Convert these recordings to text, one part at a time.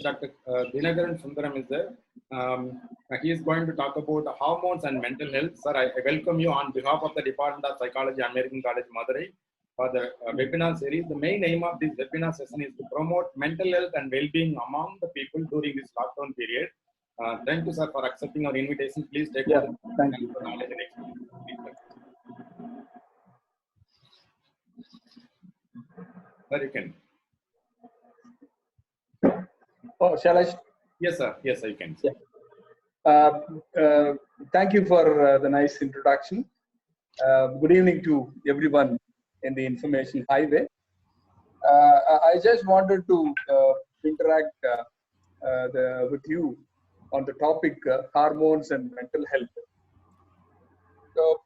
Dr. Dinagaran Sundaram is there. He is going to talk about hormones and mental health. Sir, I welcome you on behalf of the Department of Psychology, American College, Madurai, for the webinar series. The main aim of this webinar session is to promote mental health and well-being among the people during this lockdown period. Thank you, sir, for accepting our invitation. Please take over. Thank you. For knowledge and experience. Please, sir, you can. Oh, shall I? Yes, sir. Yes, I can. Yeah. Thank you for the nice introduction. Good evening to everyone in the information highway. I just wanted to interact with you on the topic hormones and mental health. So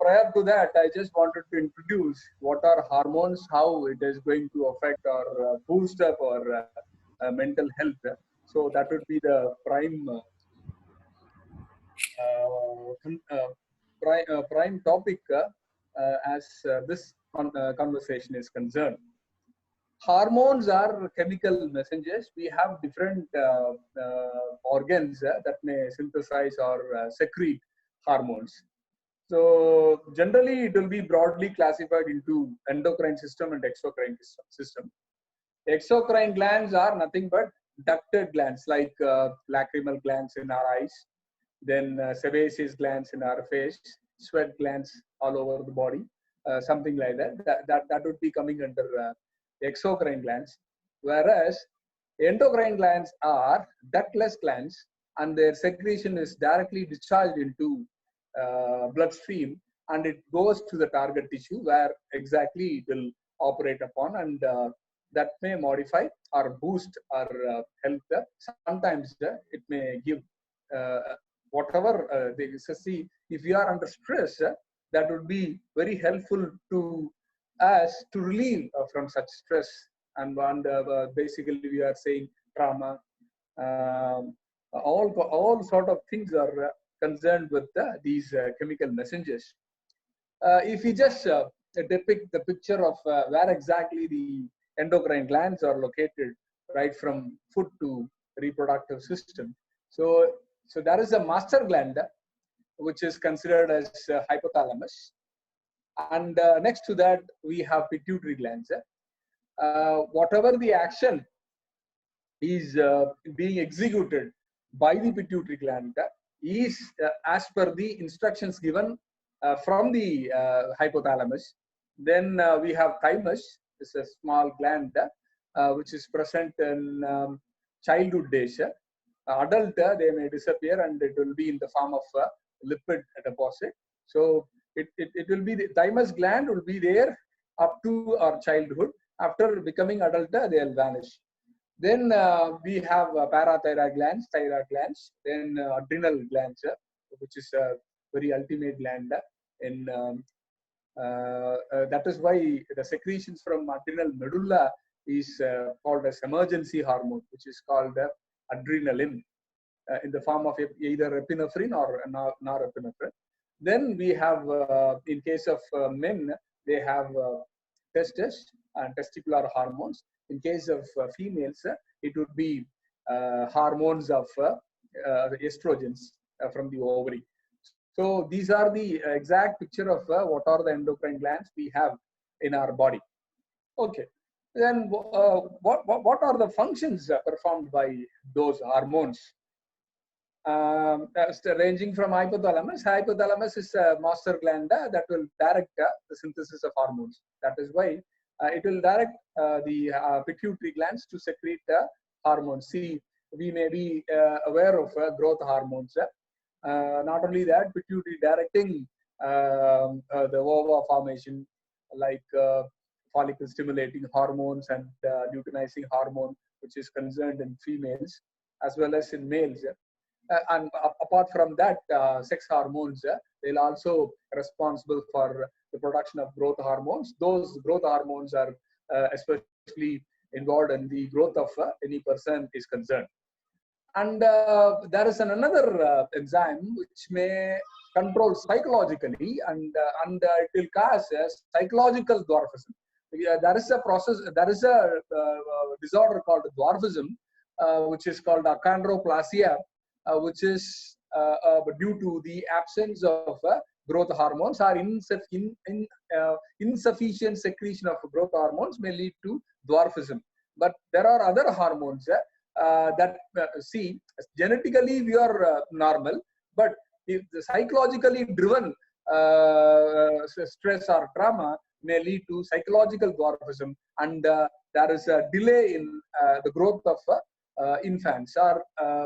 prior to that, I just wanted to introduce what are hormones, how it is going to affect or boost up our mental health. So that would be the prime prime topic as this conversation is concerned. Hormones are chemical messengers. We have different organs that may synthesize or secrete hormones. So generally, it will be broadly classified into endocrine system and exocrine system. Exocrine glands are nothing but ducted glands like lacrimal glands in our eyes, then sebaceous glands in our face, sweat glands all over the body, something like that. That would be coming under exocrine glands. Whereas endocrine glands are ductless glands and their secretion is directly discharged into bloodstream and it goes to the target tissue where exactly it will operate upon, and that may modify or boost our health. Sometimes it may give whatever they see. If we are under stress, that would be very helpful to us to relieve from such stress. And basically, we are saying trauma. All sort of things are concerned with these chemical messengers. If we just depict the picture of where exactly the endocrine glands are located, right from foot to reproductive system. So there is a master gland which is considered as hypothalamus, and next to that we have pituitary glands. Whatever the action is being executed by the pituitary gland is as per the instructions given from the hypothalamus. Then we have thymus. It's a small gland which is present in childhood days. Adult, they may disappear and it will be in the form of lipid deposit. So it will be the thymus gland will be there up to our childhood. After becoming adult, they will vanish. Then we have parathyroid glands, thyroid glands, then adrenal glands, which is a very ultimate gland. In that is why the secretions from adrenal medulla is called as emergency hormone, which is called adrenaline in the form of either epinephrine or norepinephrine. Then we have, in case of men, they have testes and testicular hormones. In case of females, it would be hormones of estrogens from the ovary. So these are the exact picture of what are the endocrine glands we have in our body. Okay. Then what are the functions performed by those hormones? Ranging from hypothalamus. Hypothalamus is a master gland that will direct the synthesis of hormones. That is why it will direct the pituitary glands to secrete hormones. See, we may be aware of growth hormones. Not only that, pituitary directing the ova formation, like follicle stimulating hormones and luteinizing hormone, which is concerned in females as well as in males. And apart from that, sex hormones, they're also responsible for the production of growth hormones. Those growth hormones are especially involved in the growth of any person is concerned. And there is another enzyme which may control psychologically, and it will cause psychological dwarfism. There is a process, there is a disorder called dwarfism, which is called achondroplasia, which is due to the absence of growth hormones or insufficient secretion of growth hormones may lead to dwarfism. But there are other hormones that see, genetically we are normal, but if the psychologically driven stress or trauma may lead to psychological dwarfism, and there is a delay in the growth of infants or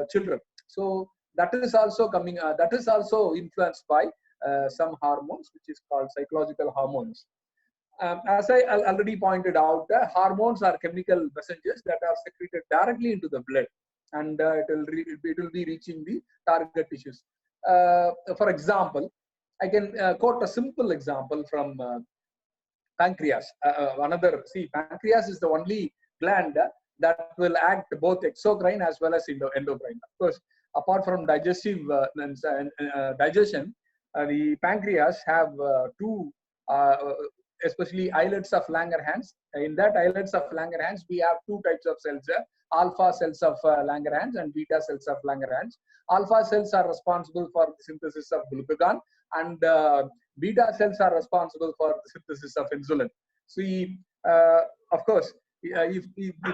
children. So that is also coming. That is also influenced by some hormones, which is called psychological hormones. As I already pointed out, hormones are chemical messengers that are secreted directly into the blood, and it will be reaching the target tissues. For example, I can quote a simple example from pancreas. Pancreas is the only gland that will act both exocrine as well as endocrine. Of course, apart from digestive digestion, the pancreas have two, especially islets of Langerhans. In that islets of Langerhans, we have two types of cells: alpha cells of Langerhans and beta cells of Langerhans. Alpha cells are responsible for the synthesis of glucagon, and beta cells are responsible for the synthesis of insulin. So, of course, if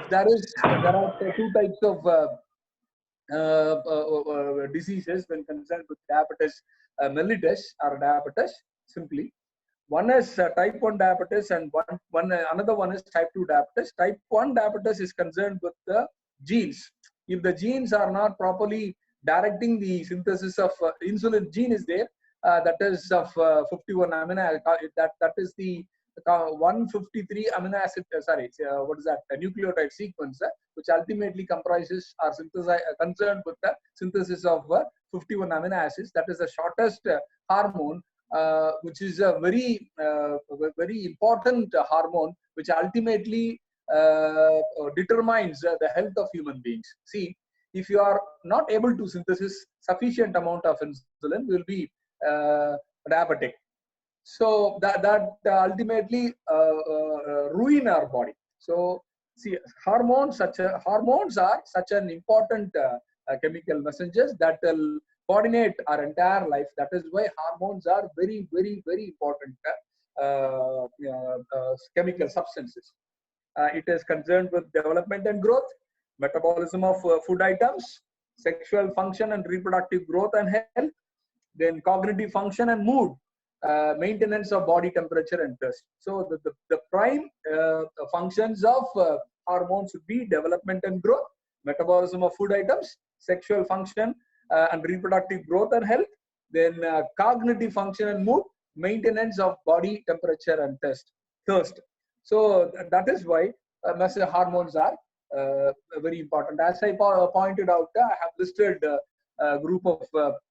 there are two types of diseases when concerned with diabetes mellitus or diabetes simply. One is type 1 diabetes, and another one is type 2 diabetes. Type 1 diabetes is concerned with the genes. If the genes are not properly directing the synthesis of insulin, gene is there, that is of 51 amino acid, that is the 153 amino acid, what is that, a nucleotide sequence, which ultimately comprises or concerned with the synthesis of 51 amino acids. That is the shortest hormone, which is a very important hormone, which ultimately determines the health of human beings. See, if you are not able to synthesis sufficient amount of insulin, you will be diabetic. So that ultimately ruin our body. So see, hormones are such an important chemical messengers that will coordinate our entire life. That is why hormones are very, very, very important chemical substances. It is concerned with development and growth, metabolism of food items, sexual function and reproductive growth and health, then cognitive function and mood, maintenance of body temperature and thirst. So the prime functions of hormones would be development and growth, metabolism of food items, sexual function and reproductive growth and health, then cognitive function and mood, maintenance of body temperature and thirst. So that is why hormones are very important. As I pointed out, I have listed a group of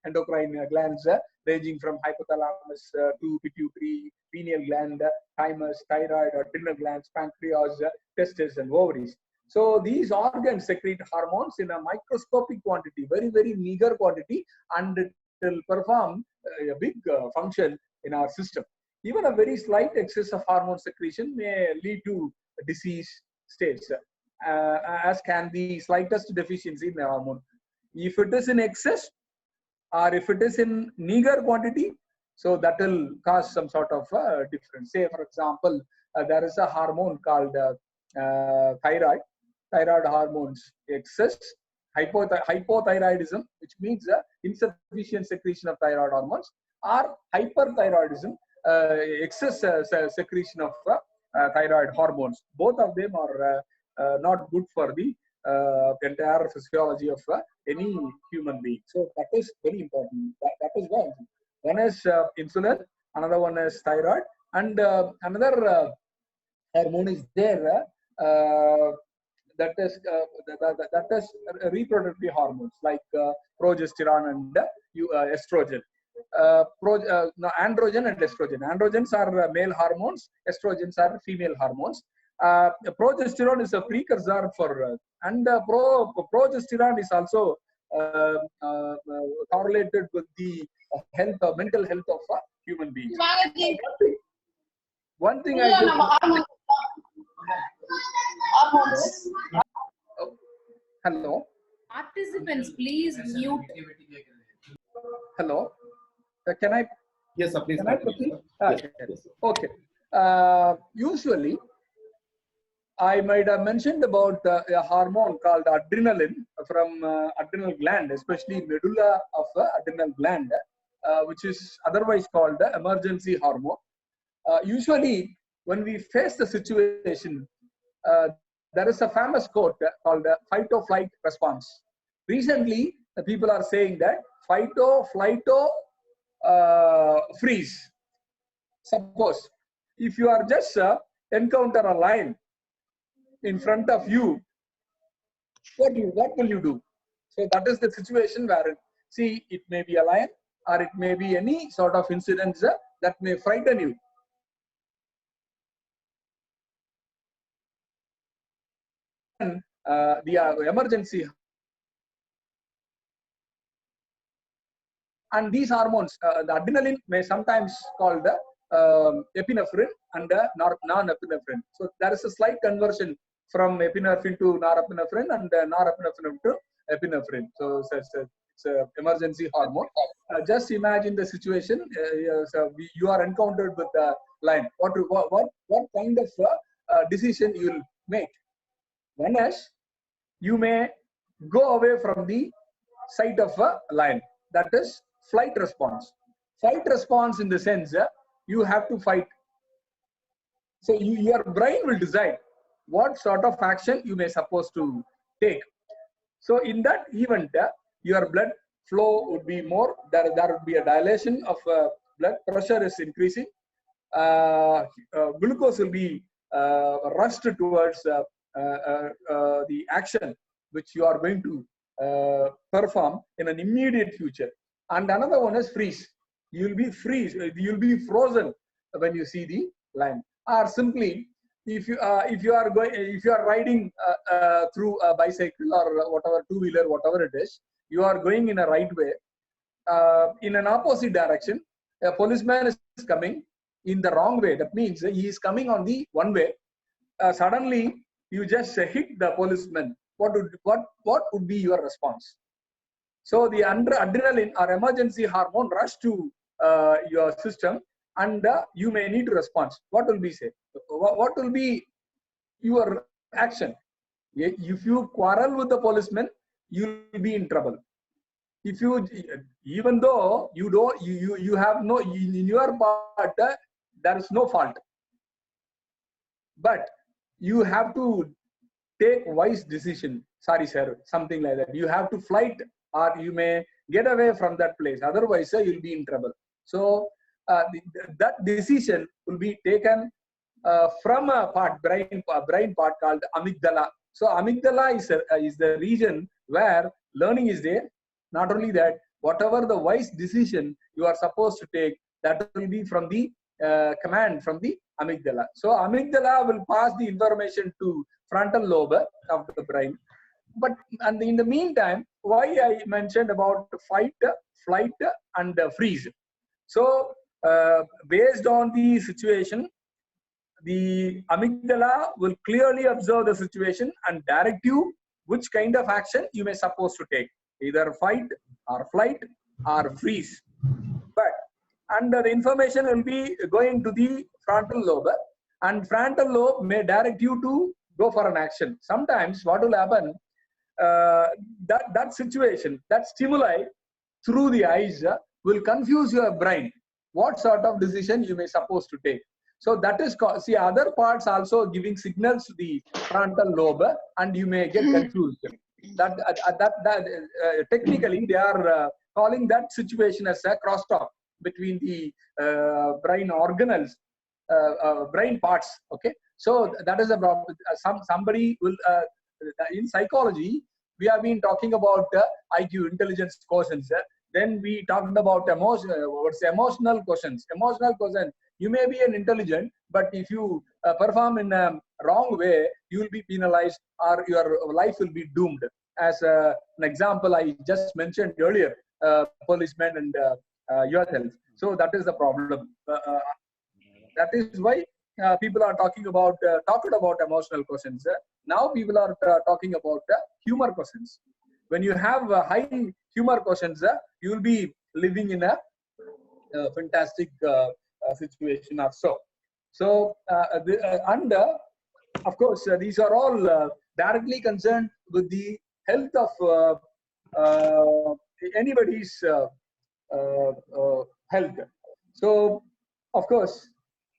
endocrine glands ranging from hypothalamus to pituitary, pineal gland, thymus, thyroid, adrenal glands, pancreas, testes, and ovaries. So these organs secrete hormones in a microscopic quantity, very, very meager quantity, and it will perform a big function in our system. Even a very slight excess of hormone secretion may lead to disease states, as can the slightest deficiency in the hormone. If it is in excess or if it is in meager quantity, so that will cause some sort of difference. Say, for example, there is a hormone called thyroid hormones excess, hypothyroidism, which means insufficient secretion of thyroid hormones, or hyperthyroidism, excess secretion of thyroid hormones. Both of them are not good for the entire physiology of any human being. So that is very important. That is one. One is insulin, another one is thyroid, and another hormone is there that is reproductive hormones like progesterone and estrogen. Androgen and estrogen. Androgens are male hormones, estrogens are female hormones. Progesterone is a precursor for, and progesterone is also correlated with the health, mental health of human beings. One thing Hello. Participants, please mute. Hello. Can I? Yes, sir, please Can I continue, proceed? sir. Okay. Yes, sir. Okay. Usually, I might have mentioned about a hormone called adrenaline from adrenal gland, especially medulla of adrenal gland, which is otherwise called the emergency hormone. Usually, when we face the situation, there is a famous quote called fight or flight response. Recently, the people are saying that fight or flight or freeze. Suppose if you are just encounter a lion in front of you, what will you do? So that is the situation where, see, it may be a lion or it may be any sort of incidents that may frighten you. The emergency, and these hormones, the adrenaline may sometimes called epinephrine and non-epinephrine. So there is a slight conversion from epinephrine to norepinephrine and norepinephrine to epinephrine. So it's a emergency hormone. Just imagine the situation. You are encountered with the lion. What kind of decision you will make? One is you may go away from the sight of a lion. That is flight response. Fight response in the sense you have to fight. So your brain will decide what sort of action you may supposed to take. So in that event, your blood flow would be more. There would be a dilation of blood pressure is increasing. Glucose will be rushed towards the action which you are going to perform in an immediate future. And another one is freeze. You'll be frozen when you see the lion. Or simply, if you are riding through a bicycle or whatever, two-wheeler, whatever it is, you are going in a right way. In an opposite direction, a policeman is coming in the wrong way. That means he is coming on the one way. Suddenly, you just hit the policeman. What would be your response? So the adrenaline or emergency hormone rush to your system, and you may need to respond. What will be say? What will be your action? If you quarrel with the policeman, you will be in trouble. If you, even though you have no, in your part there is no fault, but you have to take wise decision. Sorry, sir, something like that. You have to flight, or you may get away from that place. Otherwise, you'll be in trouble. So that decision will be taken from a brain part called amygdala. So amygdala is the region where learning is there. Not only that, whatever the wise decision you are supposed to take, that will be from the command from the amygdala. So amygdala will pass the information to frontal lobe of the brain. But and in the meantime, why I mentioned about fight, flight, and freeze. So based on the situation, the amygdala will clearly observe the situation and direct you which kind of action you may supposed to take, either fight or flight or freeze. But and the information will be going to the frontal lobe, and frontal lobe may direct you to go for an action. Sometimes what will happen, that situation, that stimuli through the eyes will confuse your brain what sort of decision you may supposed to take. So that is called, see, other parts also giving signals to the frontal lobe, and you may get confused. Technically they are calling that situation as a crosstalk between the brain organelles, brain parts. Okay, so that is a problem. Somebody will in psychology we have been talking about IQ, intelligence quotients. Then we talked about emotional quotients. Emotional quotient. You may be an intelligent, but if you perform in a wrong way, you will be penalized, or your life will be doomed. As an example, I just mentioned earlier, policemen and yourself. So that is the problem. That is why people are talking about emotional quotients. Now people are talking about humor quotients. When you have high humor quotients, you will be living in a fantastic situation or so. So, of course, these are all directly concerned with the health of anybody's health. So, of course,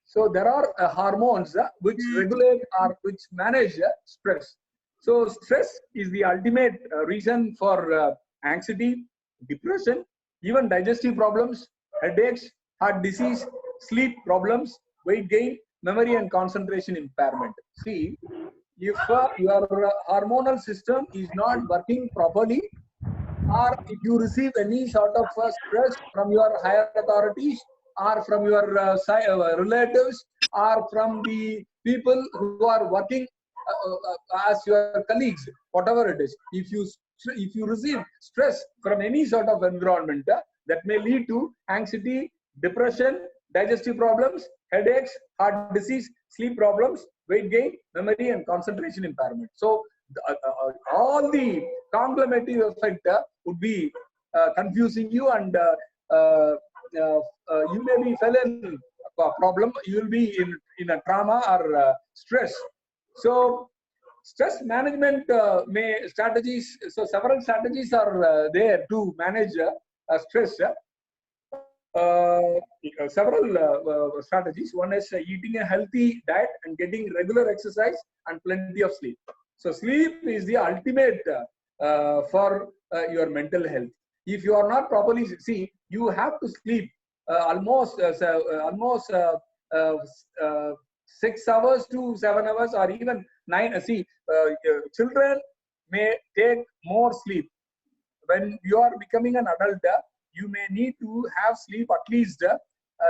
so there are hormones which regulate or which manage stress. So, stress is the ultimate reason for anxiety, depression, even digestive problems, headaches, heart disease, sleep problems, weight gain, memory and concentration impairment. See, if your hormonal system is not working properly, or if you receive any sort of stress from your higher authorities or from your relatives or from the people who are working as your colleagues, whatever it is, if you receive stress from any sort of environment, that may lead to anxiety, depression, digestive problems, headaches, heart disease, sleep problems, weight gain, memory and concentration impairment. So all the conglomerative effect would be confusing you, and you may be fell in a problem. You will be in a trauma or stress. So stress management strategies. So several strategies are there to manage stress. Several strategies. One is eating a healthy diet and getting regular exercise and plenty of sleep. So sleep is the ultimate for your mental health. If you are not properly, see, you have to sleep almost 6 hours to 7 hours, or even 9. Children may take more sleep. When you are becoming an adult, you may need to have sleep at least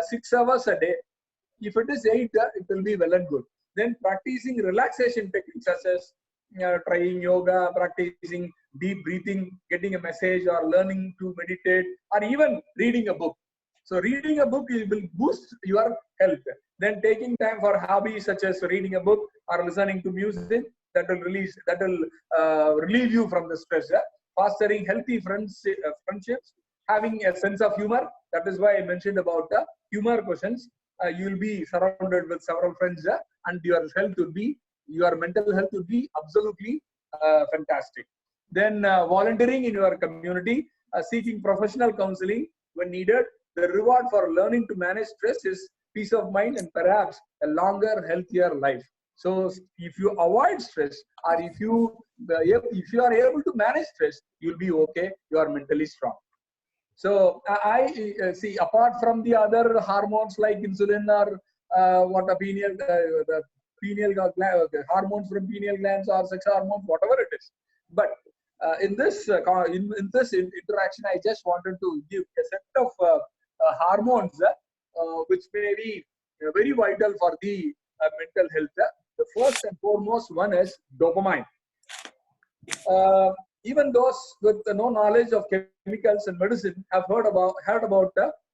6 hours a day. If it is 8, it will be well and good. Then practicing relaxation techniques such as trying yoga, practicing deep breathing, getting a message, or learning to meditate, or even reading a book. So reading a book will boost your health. Then taking time for hobbies such as reading a book or listening to music, that will relieve you from the stress. Fostering healthy friendships, having a sense of humor. That is why I mentioned about the humor questions. You will be surrounded with several friends, and your mental health will be absolutely fantastic. Then volunteering in your community, seeking professional counseling when needed. The reward for learning to manage stress is peace of mind and perhaps a longer, healthier life. So if you avoid stress, or if you are able to manage stress, you'll be okay. You are mentally strong. So I see, apart from the other hormones like insulin or the pineal hormones from pineal glands or sex hormones, whatever it is. But in this interaction, I just wanted to give a set of hormones which may be very vital for the mental health. The first and foremost one is dopamine. Even those with no knowledge of chemicals and medicine have heard about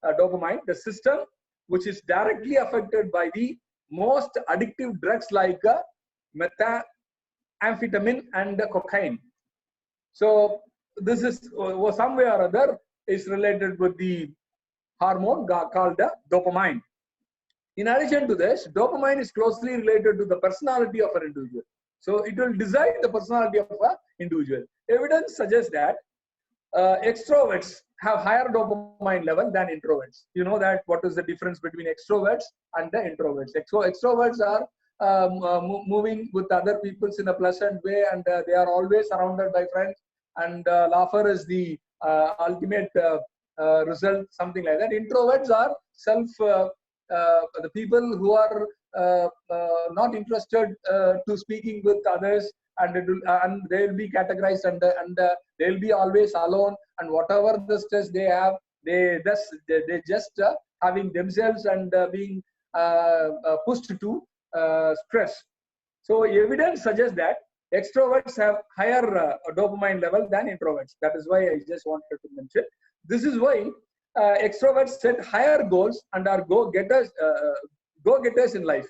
dopamine, the system which is directly affected by the most addictive drugs like methamphetamine and cocaine. So this is some way or other is related with the hormone called dopamine. In addition to this, dopamine is closely related to the personality of an individual. So it will decide the personality of an individual. Evidence suggests that extroverts have higher dopamine level than introverts. You know that what is the difference between extroverts and the introverts? Extroverts are moving with other people in a pleasant way, and they are always surrounded by friends, and laughter is the ultimate result, something like that. Introverts are the people who are not interested to speaking with others, and they will be categorized, and they will be always alone, and whatever the stress they have, they just having themselves and being pushed to stress. So evidence suggests that extroverts have higher dopamine level than introverts. That is why I just wanted to mention. This is why extroverts set higher goals and are go-getters in life.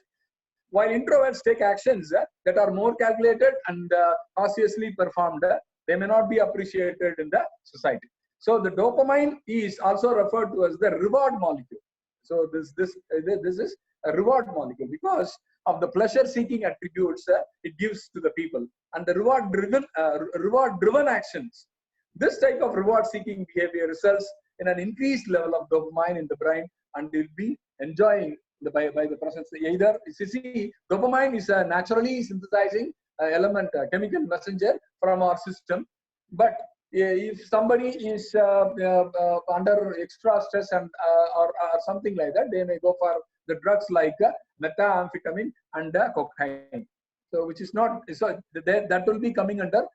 while introverts take actions that are more calculated and cautiously performed, they may not be appreciated in the society. So the dopamine is also referred to as the reward molecule. So this is a reward molecule because of the pleasure-seeking attributes it gives to the people, and the reward-driven actions. This type of reward-seeking behavior results in an increased level of dopamine in the brain, and you'll be enjoying by the process. Either you see, dopamine is a naturally synthesizing element, chemical messenger from our system, but if somebody is under extra stress and or something like that, they may go for the drugs like methamphetamine and cocaine. So which is not, so that will be coming under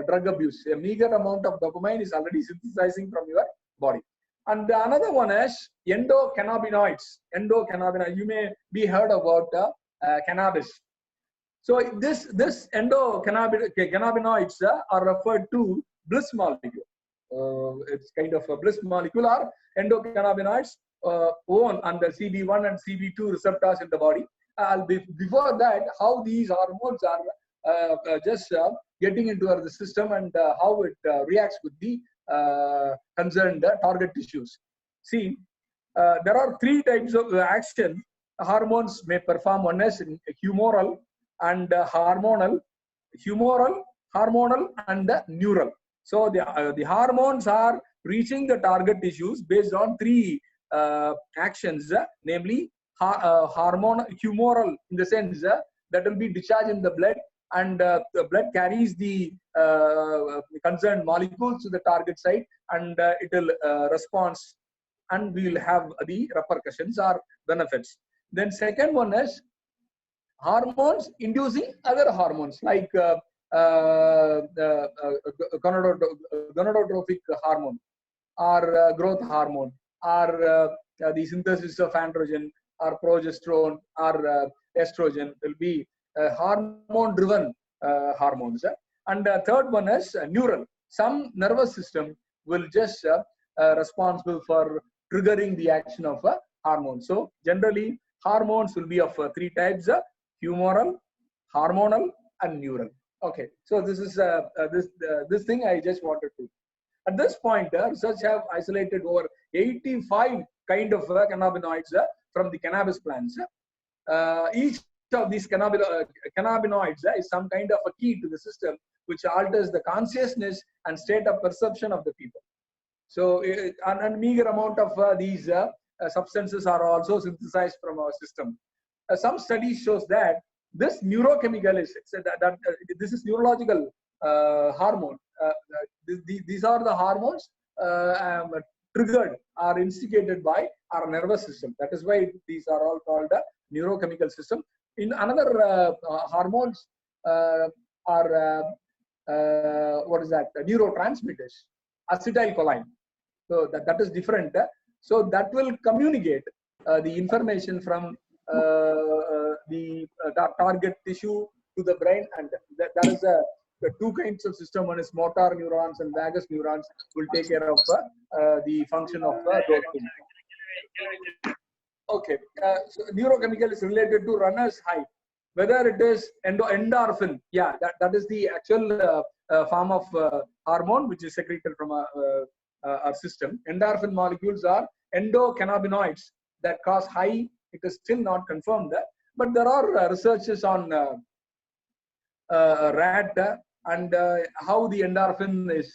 drug abuse. A meager amount of dopamine is already synthesizing from your body. And another one is endocannabinoids. Endocannabinoids, you may be heard about cannabis. So this endocannabinoids are referred to bliss molecule. It's kind of a bliss molecule, or endocannabinoids own under CB1 and CB2 receptors in the body. Before that, how these hormones are just getting into the system and how it reacts with the concerned target tissues. See, there are three types of action hormones may perform. One is humoral and hormonal, and neural. So the hormones are reaching the target tissues based on three actions, namely humoral, in the sense that will be discharged in the blood, and the blood carries the concerned molecules to the target site, and it will respond, and we will have the repercussions or benefits. Then second one is hormones inducing other hormones like gonadotrophic hormone, or growth hormone, or the synthesis of androgen, or progesterone, or estrogen will be hormone-driven hormones. And third one is neural. Some nervous system will just responsible for triggering the action of a hormone. So generally, hormones will be of three types: humoral, hormonal, and neural. Okay, so this is this thing I just wanted to. At this point, research have isolated over 85 kind of cannabinoids from the cannabis plants. Each of these cannabinoids is some kind of a key to the system which alters the consciousness and state of perception of the people. So an meager amount of these substances are also synthesized from our system. Some studies shows that this neurochemical is this is neurological hormone. These are the hormones triggered or instigated by our nervous system. That is why these are all called a neurochemical system. In another hormones are what is that? Neurotransmitters, acetylcholine. So that is different. So that will communicate the information from the target tissue to the brain, and that is the two kinds of system. One is motor neurons, and vagus neurons will take care of the function of dopamine. Okay, so neurochemical is related to runner's high. Whether it is endorphin, yeah, that is the actual form of hormone which is secreted from our system. Endorphin molecules are endocannabinoids that cause high. It is still not confirmed, but there are researches on rat and how the endorphin is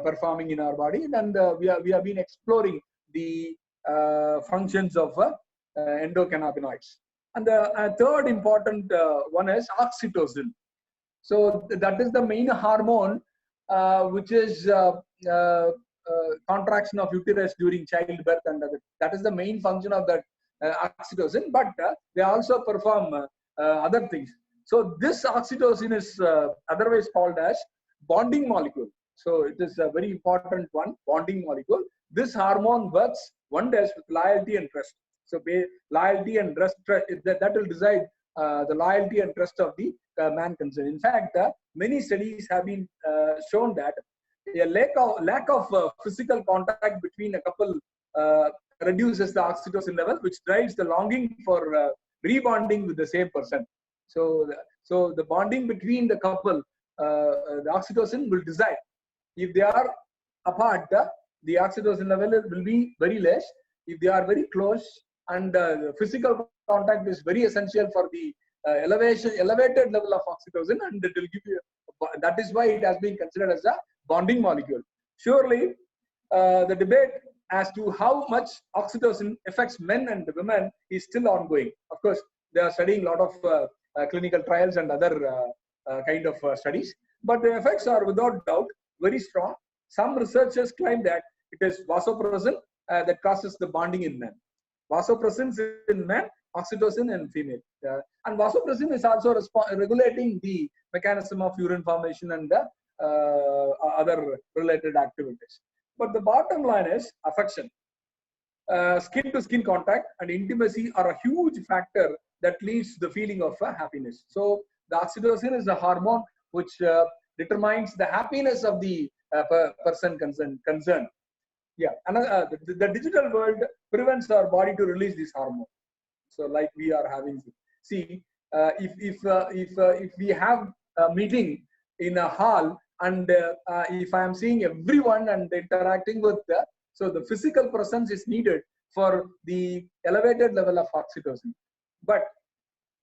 performing in our body, and we have been exploring the functions of endocannabinoids. And the third important one is oxytocin. So that is the main hormone which is contraction of uterus during childbirth, and that is the main function of that oxytocin. But they also perform other things. So this oxytocin is otherwise called as bonding molecule. So it is a very important one, bonding molecule. This hormone works wonders with loyalty and trust. So loyalty and trust, that will decide the loyalty and trust of the man concerned. In fact, many studies have been shown that a lack of physical contact between a couple reduces the oxytocin level, which drives the longing for rebonding with the same person. So, so the bonding between the couple, the oxytocin will decide. If they are apart, the oxytocin level will be very less. If they are very close, and the physical contact is very essential for the elevated level of oxytocin, and it will give you. That is why it has been considered as a bonding molecule. Surely, the debate as to how much oxytocin affects men and women is still ongoing. Of course, they are studying a lot of clinical trials and other kind of studies, but the effects are without doubt very strong. Some researchers claim that it is vasopressin that causes the bonding in men. Vasopressin in men, oxytocin in female. And vasopressin is also regulating the mechanism of urine formation and other related activities. But the bottom line is affection. Skin to skin contact and intimacy are a huge factor that leads to the feeling of happiness. So the oxytocin is a hormone which determines the happiness of the person concerned. Yeah, and the digital world prevents our body to release this hormone. So, like we are having, see, if we have a meeting in a hall, and if I am seeing everyone and interacting with so the physical presence is needed for the elevated level of oxytocin. But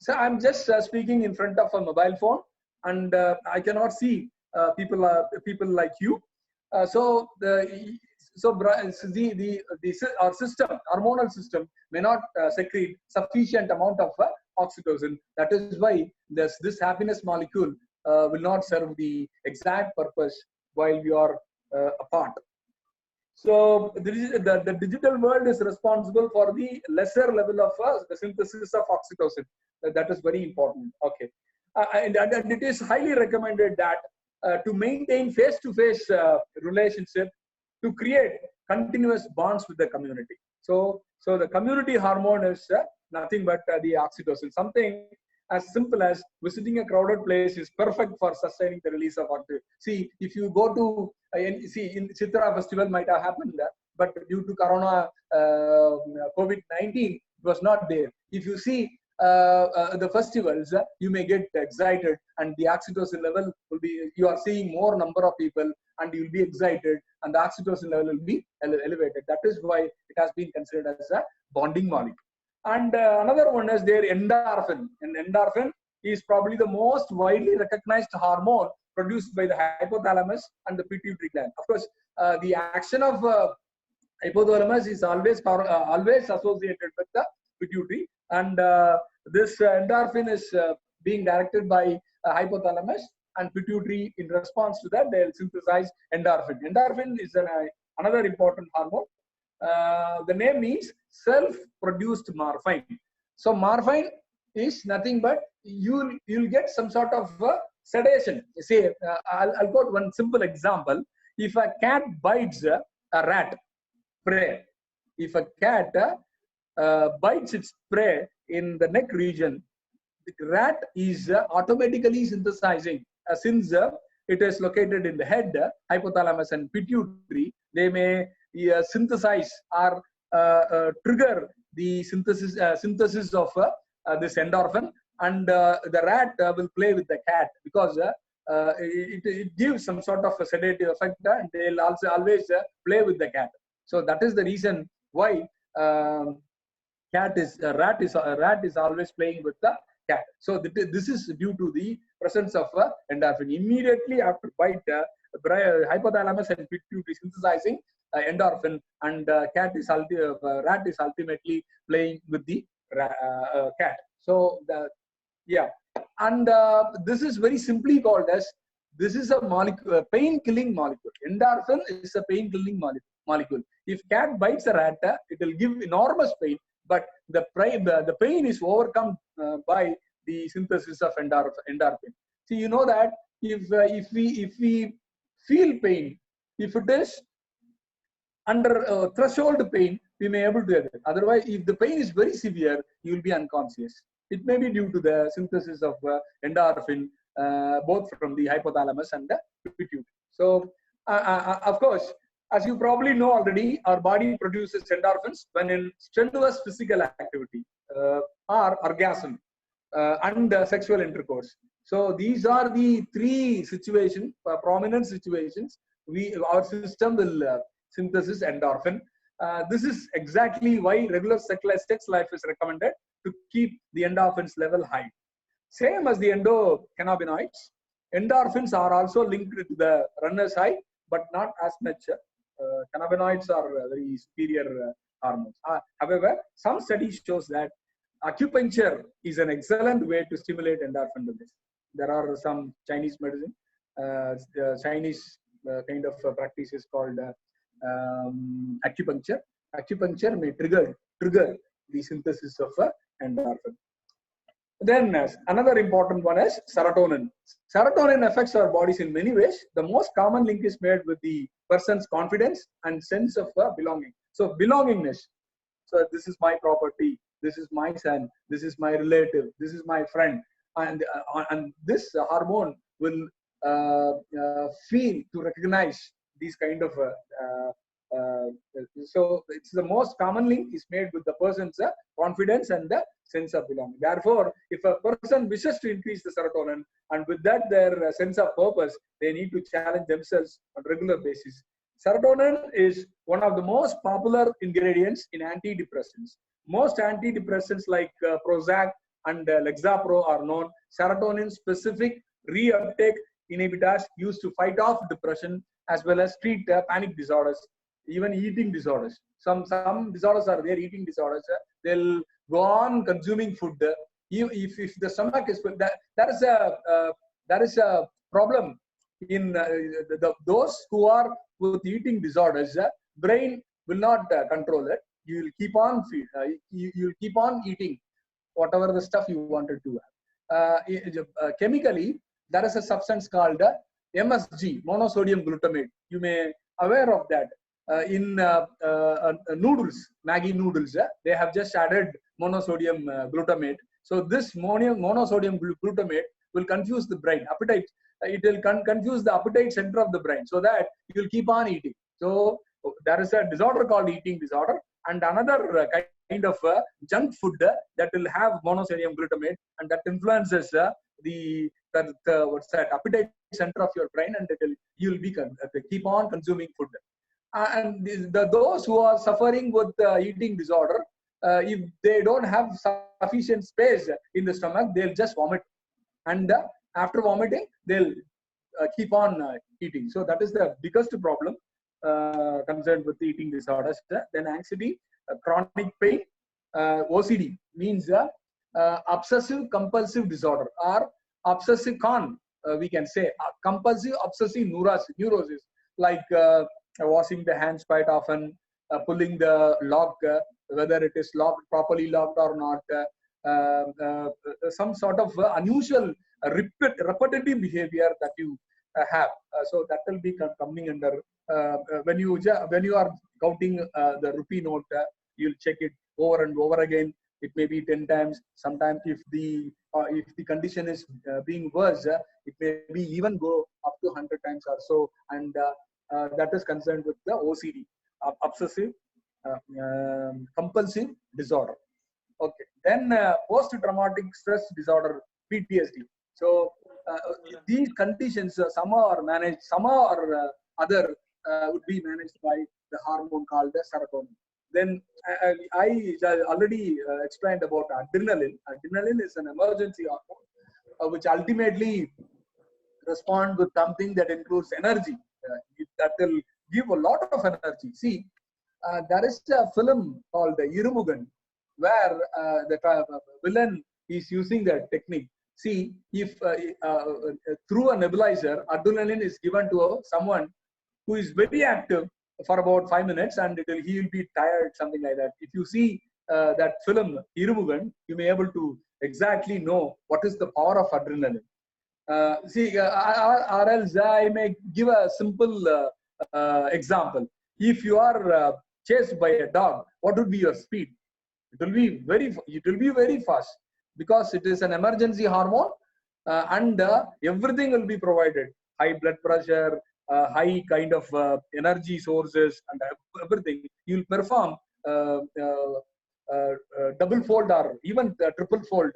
so I'm just speaking in front of a mobile phone, and I cannot see people like you. So our system, hormonal system, may not secrete sufficient amount of oxytocin. That is why this happiness molecule will not serve the exact purpose while we are apart. So the digital world is responsible for the lesser level of the synthesis of oxytocin. That is very important. Okay, and it is highly recommended that to maintain face-to-face relationship, to create continuous bonds with the community. So the community hormone is nothing but the oxytocin. Something as simple as visiting a crowded place is perfect for sustaining the release of oxytocin. See, if you go to in Chitra festival might have happened, but due to Corona, COVID-19, it was not there. If you see the festivals, you may get excited, and the oxytocin level will be. You are seeing more number of people, and you will be excited, and the oxytocin level will be elevated. That is why it has been considered as a bonding molecule. And another one is their endorphin. And endorphin is probably the most widely recognized hormone produced by the hypothalamus and the pituitary gland. Of course, the action of hypothalamus is always associated with the pituitary, and this endorphin is being directed by hypothalamus and pituitary. In response to that, they will synthesize endorphin. Endorphin is another important hormone. The name means self-produced morphine. So morphine is nothing but you'll get some sort of sedation. Say, I'll quote one simple example. If a cat bites a rat prey, if a cat bites its prey in the neck region, the rat is automatically synthesizing. Since it is located in the head, hypothalamus and pituitary, they may synthesize or trigger the synthesis of this endorphin, and the rat will play with the cat because it gives some sort of a sedative effect, and they'll also always play with the cat. So that is the reason why rat is always playing with the cat. So this is due to the presence of endorphin. Immediately after bite, hypothalamus and pituitary synthesizing endorphin, and rat is ultimately playing with the cat. So and this is very simply called as, this is a molecule, pain-killing molecule. Endorphin is a pain-killing molecule. If cat bites a rat, it will give enormous pain, but the pain is overcome by the synthesis of endorphin. See, you know that if we feel pain, if it is under threshold pain, we may able to get it. Otherwise, if the pain is very severe, you will be unconscious. It may be due to the synthesis of endorphin, both from the hypothalamus and the pituitary. So, of course, as you probably know already, our body produces endorphins when in strenuous physical activity. or orgasm and sexual intercourse. So these are the three situations, prominent situations. Our system will synthesis endorphin. This is exactly why regular sex life is recommended to keep the endorphins level high. Same as the endocannabinoids, endorphins are also linked to the runner's high, but not as much. Cannabinoids are very superior hormones. However, some studies shows that acupuncture is an excellent way to stimulate endorphin release. There are some Chinese medicine, Chinese kind of practices called acupuncture. Acupuncture may trigger the synthesis of endorphin. Then another important one is serotonin. Serotonin affects our bodies in many ways. The most common link is made with the person's confidence and sense of belonging. So belongingness. So this is my property. This is my son. This is my relative. This is my friend. And this hormone will feel to recognize these kind of so it's the most common link is made with the person's confidence and the sense of belonging. Therefore, if a person wishes to increase the serotonin and with that their sense of purpose, they need to challenge themselves on a regular basis. Serotonin is one of the most popular ingredients in antidepressants. Most antidepressants like Prozac and Lexapro are known serotonin-specific reuptake inhibitors used to fight off depression as well as treat panic disorders, even eating disorders. Some disorders are there, eating disorders. They'll go on consuming food. If the stomach is full, that is a problem in those who are with eating disorders. Brain will not control it. You will keep on you'll keep on eating whatever the stuff you wanted to have. Chemically, there is a substance called MSG, monosodium glutamate. You may aware of that. In noodles, Maggi noodles, they have just added monosodium glutamate. So this monosodium glutamate will confuse the brain appetite. It will confuse the appetite center of the brain, so that you will keep on eating. So there is a disorder called eating disorder, and another kind of junk food that will have monosodium glutamate, and that influences the what's that appetite center of your brain, and you'll be keep on consuming food. And those who are suffering with eating disorder, if they don't have sufficient space in the stomach, they'll just vomit, and after vomiting they'll keep on eating. So that is the biggest problem concerned with eating disorders. Then anxiety, chronic pain, OCD means obsessive compulsive disorder, or obsessive we can say compulsive obsessive neurosis, like washing the hands quite often, pulling the lock, whether it is locked properly locked or not, some sort of unusual repetitive behavior that you have. So that will be coming under when you are counting the rupee note, you'll check it over and over again. It may be 10 times. Sometimes if the condition is being worse, it may be even go up to 100 times or so. And that is concerned with the OCD, obsessive compulsive disorder. Okay. Then post-traumatic stress disorder, PTSD. So these conditions, some are managed, some are other would be managed by the hormone called the serotonin. Then I already explained about adrenaline. Adrenaline is an emergency hormone which ultimately respond with something that includes energy. That will give a lot of energy. See, there is a film called Irumugan where the villain is using that technique. See, if through a nebulizer, adrenaline is given to someone who is very active for about 5 minutes, and he will be tired, something like that. If you see that film Irumugan, you may be able to exactly know what is the power of adrenaline. Or else I may give a simple example. If you are chased by a dog, what would be your speed? It will be very fast, because it is an emergency hormone, and everything will be provided. High blood pressure, high kind of energy sources, and everything. You will perform double fold or even triple fold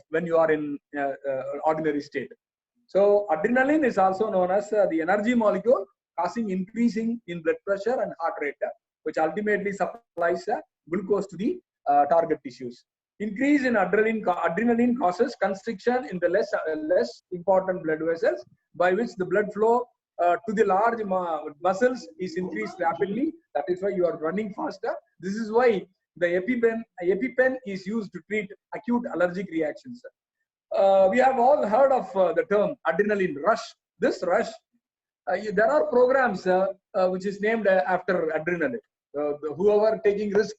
when you are in ordinary state. So adrenaline is also known as the energy molecule causing increasing in blood pressure and heart rate, which ultimately supplies glucose to the target tissues. Increase in adrenaline causes constriction in the less important blood vessels, by which the blood flow to the large muscles is increased rapidly. That is why you are running faster. This is why the EpiPen is used to treat acute allergic reactions. We have all heard of the term adrenaline rush. This rush, there are programs which is named after adrenaline. Whoever taking risk.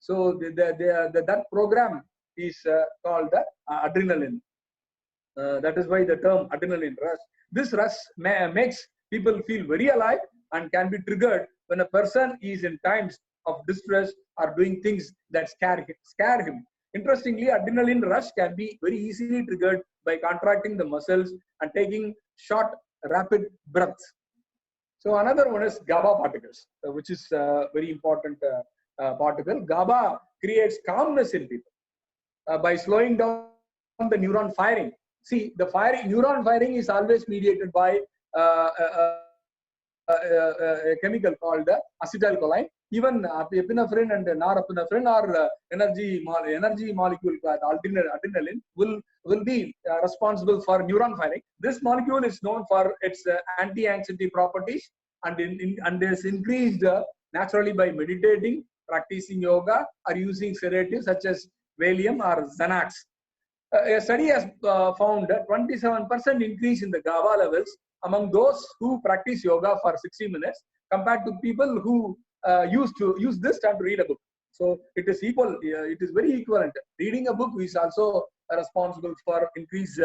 So that program is called adrenaline. That is why the term adrenaline rush. This rush makes people feel very alive and can be triggered when a person is in times of distress or doing things that scare him. Interestingly, adrenaline rush can be very easily triggered by contracting the muscles and taking short, rapid breaths. So another one is GABA particles, which is a very important particle. GABA creates calmness in people by slowing down the neuron firing. See, the neuron firing is always mediated by a chemical called acetylcholine. Even epinephrine and norepinephrine are energy molecule adrenaline will be responsible for neuron firing. This molecule is known for its anti-anxiety properties and is increased naturally by meditating, practicing yoga, or using sedatives such as Valium or Xanax. A study has found a 27% increase in the GABA levels among those who practice yoga for 60 minutes compared to people who used to use this time to read a book. So it is equal. It is very equivalent. Reading a book is also responsible for increased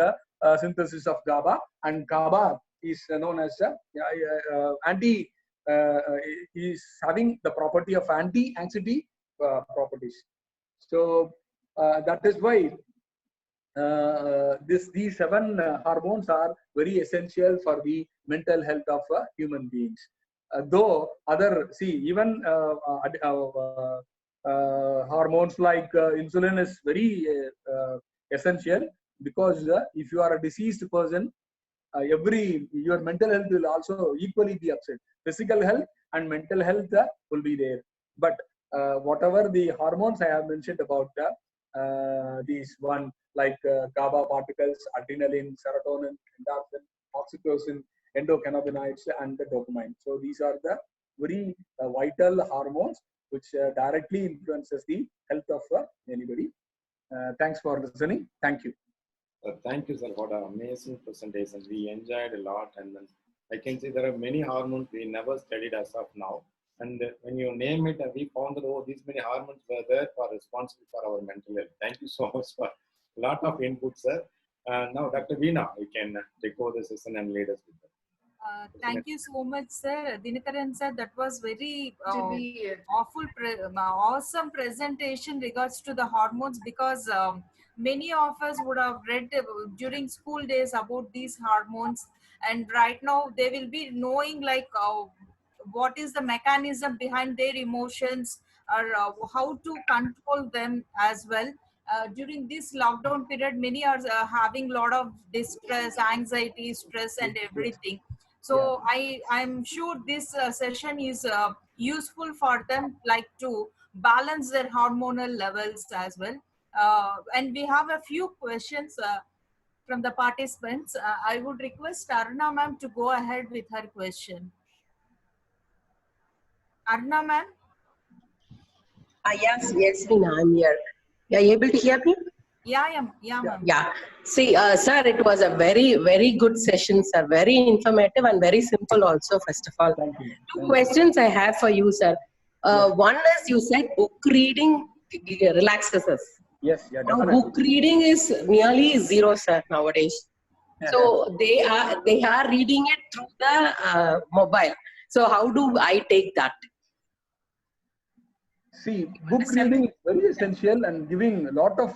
synthesis of GABA, and GABA is known as is having the property of anti-anxiety properties. So that is why these 7 hormones are very essential for the mental health of human beings. Though even hormones like insulin is very essential, because if you are a diseased person, your mental health will also equally be upset. Physical health and mental health will be there. But whatever the hormones I have mentioned about these one, like GABA particles, adrenaline, serotonin, endorphin, oxytocin, endocannabinoids, and the dopamine. So these are the very vital hormones which directly influences the health of anybody. Thanks for listening. Thank you. Thank you, sir, for the amazing presentation. We enjoyed a lot, and then I can see there are many hormones we never studied as of now. And when you name it, we found that these many hormones were there for responsible for our mental health. Thank you so much for a lot of input, sir. Now, Dr. Veena, you can take over the session and lead us with that. Thank you so much, sir. Dinakaran sir, that was very awesome presentation regards to the hormones, because many of us would have read during school days about these hormones, and right now they will be knowing like what is the mechanism behind their emotions, or how to control them as well. During this lockdown period, many are having a lot of distress, anxiety, stress, and everything. So I'm sure this session is useful for them, like to balance their hormonal levels as well. And we have a few questions from the participants. I would request Aruna ma'am to go ahead with her question. Aruna ma'am? Yes, Veena, I'm here. Are you able to hear me? Yeah, ma'am. Yeah. See, sir, it was a very, very good session, sir. Very informative and very simple also, first of all. Thank you. Two questions I have for you, sir. One is, you said book reading relaxes us. Yes, yeah, Now, definitely. book reading is nearly zero, sir, nowadays. So they are reading it through the mobile. So how do I take that? See, book reading is very essential and giving a lot of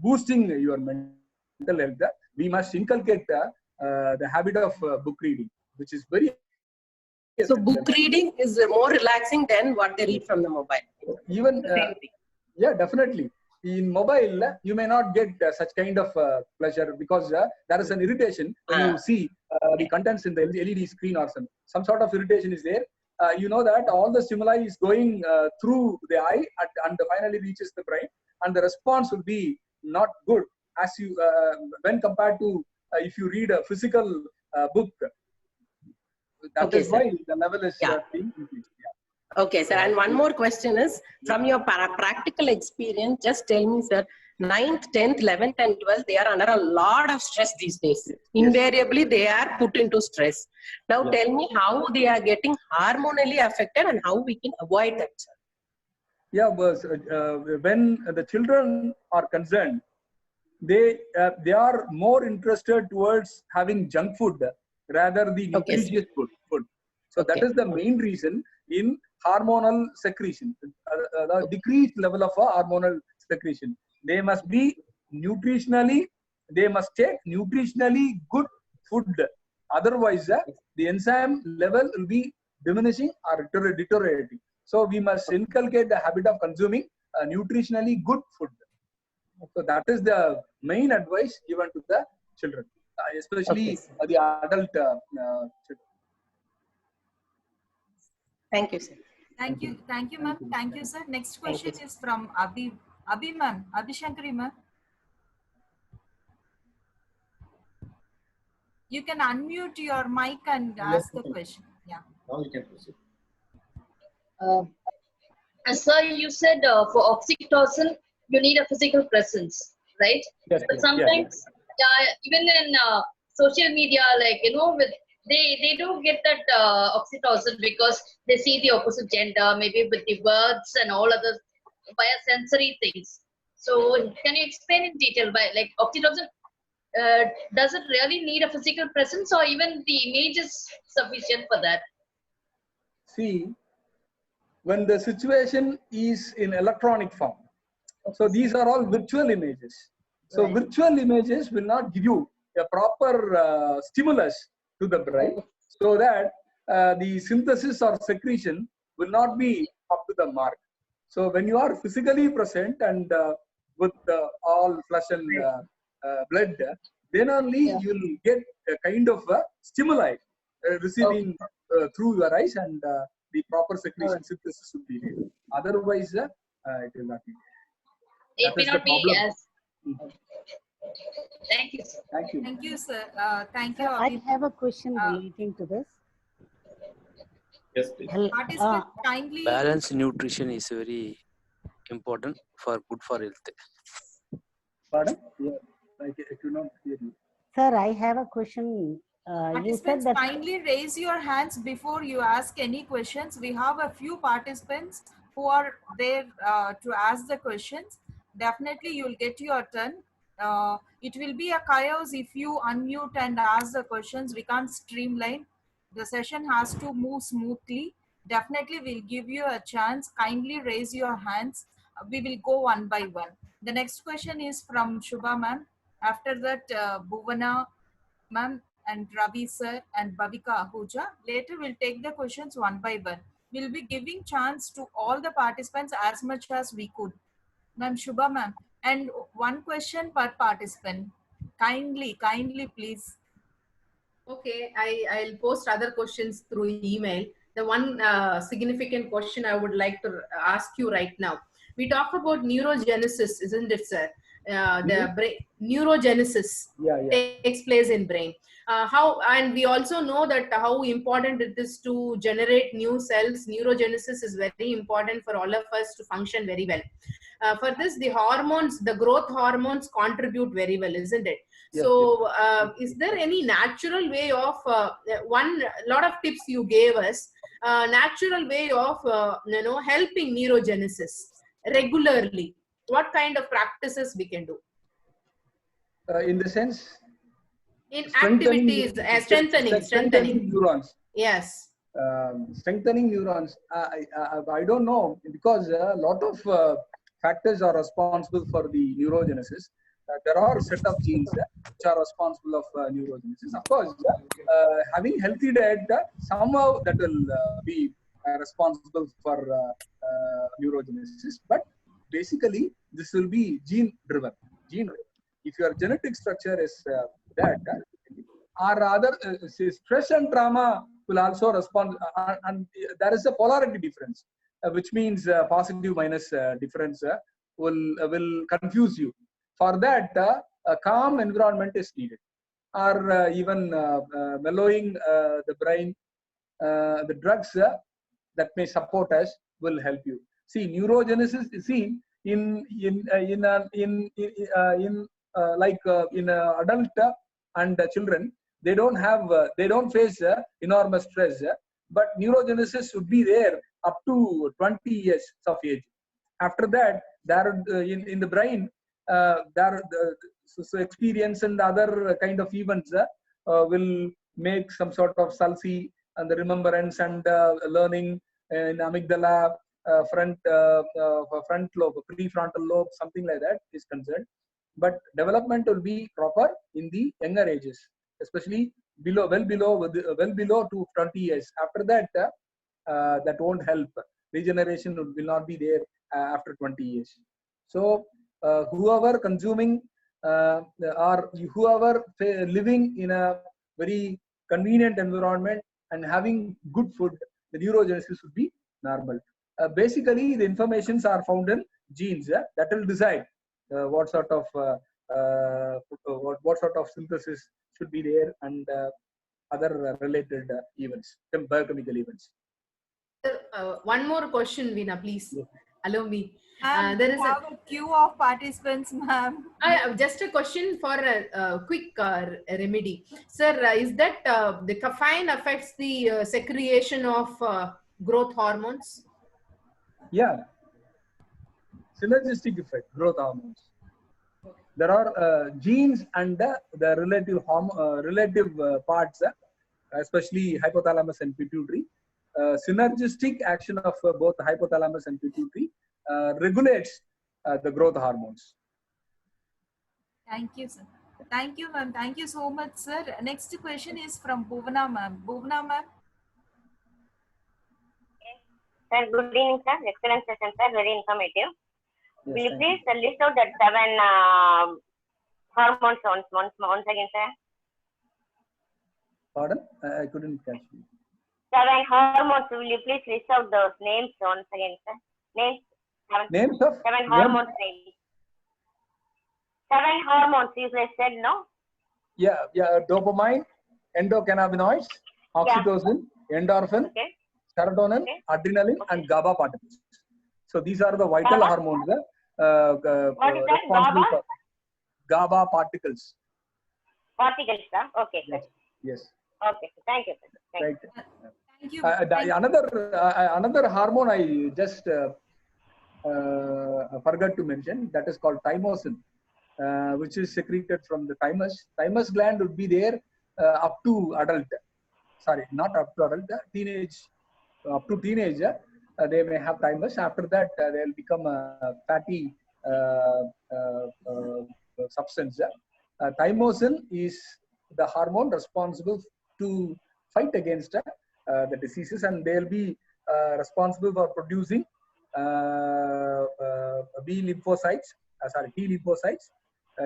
boosting your mental health. We must inculcate the habit of book reading, which is very So book reading is more relaxing than what they read from the mobile. Even Same thing. yeah, definitely. In mobile, you may not get such kind of pleasure because there is an irritation when you see the contents in the LED screen or some sort of irritation is there. You know that all the stimuli is going through the eye and finally reaches the brain, and the response will be not good as you when compared to if you read a physical book. That Okay, is sir. why the level is Yeah. being increased. Yeah. Okay, sir. And one more question is, from your practical experience, just tell me, sir, 9th, 10th, 11th, and 12th, they are under a lot of stress these days. Invariably, they are put into stress. Now, tell me how they are getting hormonally affected and how we can avoid that, sir. Yeah, but when the children are concerned, they are more interested towards having junk food rather the Okay, sir. nutritious food. So that Okay. is the main reason in hormonal secretion, the decreased level of hormonal secretion. They must be nutritionally, they must take nutritionally good food. Otherwise, the enzyme level will be diminishing or deteriorating. So we must inculcate the habit of consuming nutritionally good food. So that is the main advice given to the children, especially Okay, the adult children. Thank you, sir. Thank you, ma'am. Thank you, sir. Next question is from Abhi ma'am, Abhishankari ma'am. You can unmute your mic and ask the question. Yeah. Now you can proceed. Sir, you said for oxytocin, you need a physical presence, right? Yes, But yes, sometimes, even in social media, like, with they don't get that oxytocin because they see the opposite gender, maybe with the words and all other via sensory things. So, can you explain in detail by like oxytocin? Does it really need a physical presence, or even the image is sufficient for that? See, when the situation is in electronic form, so these are all virtual images. So Right. virtual images will not give you a proper stimulus to the brain, so that the synthesis or secretion will not be up to the mark. So when you are physically present and with all flesh and blood, then only you will get a kind of stimuli receiving through your eyes, and the proper secretion synthesis will be there. Otherwise, it will not be there. It may That is the not be problem. as. Thank you, sir. Thank you. Thank you, sir. Thank you, Sir, I Abhi. have a question relating to this. Yes, please. Participant, kindly. Balanced nutrition is very important for good for health. Pardon? Yeah, I could not hear you. Sir, I have a question. You said Participants, that kindly raise your hands before you ask any questions. We have a few participants who are there to ask the questions. Definitely, you will get your turn. It will be a chaos if you unmute and ask the questions. We can't streamline. The session has to move smoothly. Definitely, we'll give you a chance. Kindly raise your hands. We will go one by one. The next question is from Shubha ma'am. After that, Bhuvana ma'am and Ravi sir and Bhavika Ahuja. Later, we'll take the questions one by one. We'll be giving chance to all the participants as much as we could. Ma'am, Shubha ma'am, and one question per participant. Kindly, please. Okay, I'll post other questions through email. The one significant question I would like to ask you right now. We talk about neurogenesis, isn't it, sir? The brain neurogenesis takes place in brain. And we also know that how important it is to generate new cells. Neurogenesis is very important for all of us to function very well. For this, the hormones, the growth hormones contribute very well, isn't it? Yes, So, is there any natural way of one lot of tips you gave us? Natural way of helping neurogenesis regularly. What kind of practices we can do? In the sense, In activities, strengthening. neurons. Yes. Strengthening neurons. I don't know, because a lot of factors are responsible for the neurogenesis. there are set of genes which are responsible of neurogenesis. Of course, having healthy diet somehow that will be responsible for neurogenesis, but basically this will be gene driven. If your genetic structure is that, or other stress and trauma will also respond, and there is a polarity difference, which means positive minus difference will confuse you. For that, a calm environment is needed, or even mellowing the brain. The drugs that may support us will help you. See, neurogenesis is seen in adult and children. They don't face enormous stress, but neurogenesis should be there up to 20 years of age. After that, there in the brain, so experience and other kind of events will make some sort of sulci and the remembrance and learning in amygdala, front lobe, prefrontal lobe, something like that is concerned. But development will be proper in the younger ages, especially well below to 20 years. After that, that won't help. Regeneration will not be there after 20 years. So whoever consuming or whoever living in a very convenient environment and having good food, the neurogenesis would be normal. Basically, the informations are found in genes that will decide what sort of synthesis should be there and other related events, biochemical events. One more question, Veena, please. Yes. Allow me. There is a queue of participants, ma'am. Just a question for a quick remedy. Sir, is that the caffeine affects the secretion of growth hormones? Yeah. Synergistic effect, growth hormones. There are genes and the relative parts, especially hypothalamus and pituitary. Synergistic action of both hypothalamus and pituitary regulates the growth hormones. Thank you, sir. Thank you, ma'am. Thank you so much, sir. Next question is from Bhuvana, ma'am. Bhuvana, ma'am. Sir, good evening, sir. Excellent session, sir. Very informative. Yes, will you please list out that 7 hormones once again, sir? Pardon? I couldn't catch you. 7 hormones. Will you please list out those names once again, sir? Names of 7 hormones. Names. 7 hormones. You said no? Yeah. Dopamine, endocannabinoids, oxytocin, endorphin, serotonin, adrenaline, and GABA particles. So these are the vital hormones. What is that? GABA particles. Particles, sir. Okay, sir. Yes. Okay. Thank you, sir. Thank you. Another hormone I just forgot to mention, that is called thymosin, which is secreted from the thymus. Thymus gland would be there up to adult. Sorry, not up to adult. Teenage, up to teenager, they may have thymus. After that, they will become a fatty substance. Thymosin is the hormone responsible to fight against the diseases, and they will be responsible for producing T lymphocytes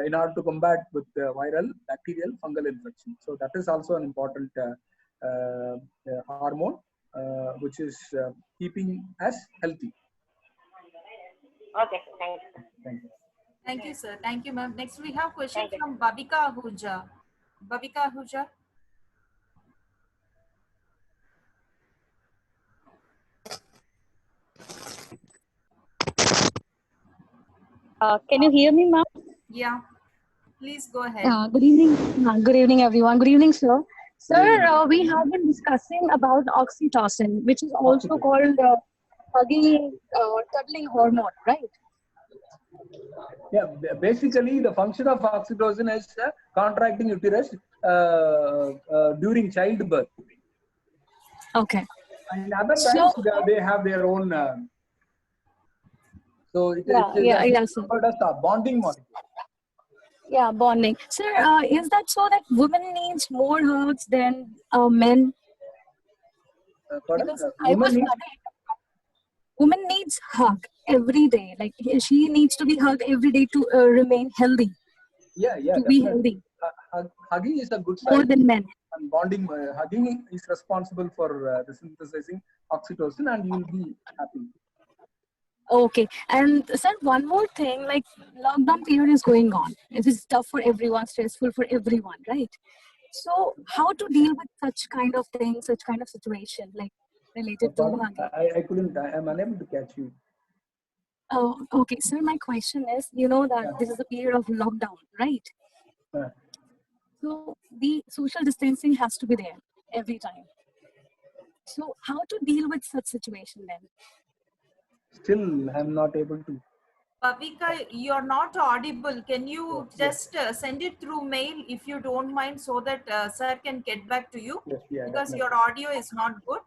in order to combat with viral, bacterial, fungal infection. So that is also an important hormone which is keeping us healthy. Okay, thank you. Thank you. Thank you, sir. Thank you, ma'am. Next, we have question from Babika Ahuja. Babika Ahuja. Can you hear me, ma'am? Yeah. Please go ahead. Good evening. Good evening, everyone. Good evening, sir. Sir, we have been discussing about oxytocin, which is also called cuddling hormone, right? Yeah, basically the function of oxytocin is contracting uterus during childbirth. Okay. And other times they have their own. So it is yes, called as a bonding molecule. Yeah, bonding. Sir, is that so that women needs more hugs than men? Pardon? Because I was Women need. studying, women needs hug every day. Like she needs to be hugged every day to remain healthy, Yeah, to be definitely. healthy Hugging is a good more sign. than men. And bonding, hugging is responsible for the synthesizing oxytocin, and you will be happy. Okay, and sir, one more thing, like lockdown period is going on. It is tough for everyone, stressful for everyone, right? So how to deal with such kind of things, such kind of situation, like related to Pardon? hugging? I couldn't. I am unable to catch you. Oh, okay. Sir, my question is, you know that this is a period of lockdown, right? So the social distancing has to be there every time. So how to deal with such situation then? Still, I am not able to. Bhavika, you're not audible. Can you just send it through mail if you don't mind, so that sir can get back to you? Yes, yeah, Because definitely. your audio is not good.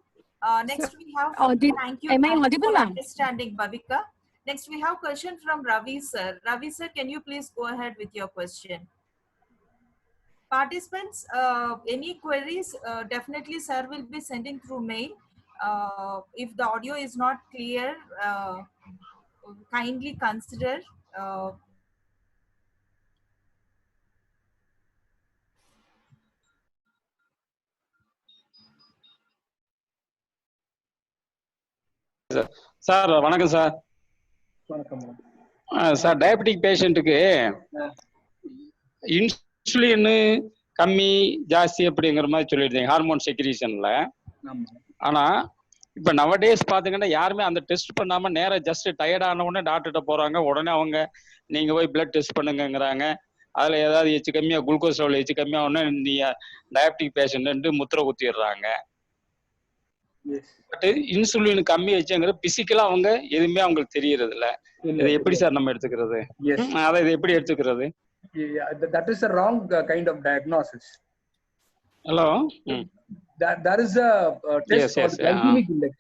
Next we have, thank you am I audible, for ma'am? understanding, Bhavika. Next we have question from Ravi sir. Ravi sir, can you please go ahead with your question? Participants, any queries, definitely sir will be sending through mail. If the audio is not clear, kindly consider sir வணக்கம் sir. வணக்கம். Sir diabetic பேஷண்ட்டுக்கு insulin கம்மி ஜாஸ்தி அப்படிங்கிற மாதிரி சொல்லியிருந்தீங்க hormone செக்ரீஷன்ல. ஆனா இப்ப நவடேஸ் பாத்தீங்கன்னா யாருமே அந்த டெஸ்ட் பண்ணாம நேரா ஜஸ்ட் டயர்ட் ஆன உடனே டாக்டர்கிட்ட போறாங்க. உடனே அவங்க நீங்க போய் பிளட் டெஸ்ட் பண்ணுங்கிறாங்க. அதுல ஏதாவது எச்சு கம்மியா குளுக்கோஸ் லெவல் எச்சு கம்மியா உடனே நீங்க டயபெட்டிக் பேஷண்ட் முத்திரை குத்திடுறாங்க. பட் இன்சுலின் கம்மி வச்சுங்கிற பிசிக்கலா அவங்க எதுவுமே அவங்களுக்கு தெரியறது இல்ல. இதை எப்படி சார் நம்ம எடுத்துக்கிறது? அதை இதை எப்படி எடுத்துக்கிறது? That is a wrong kind of diagnosis. Hello. There is a test called glycemic index.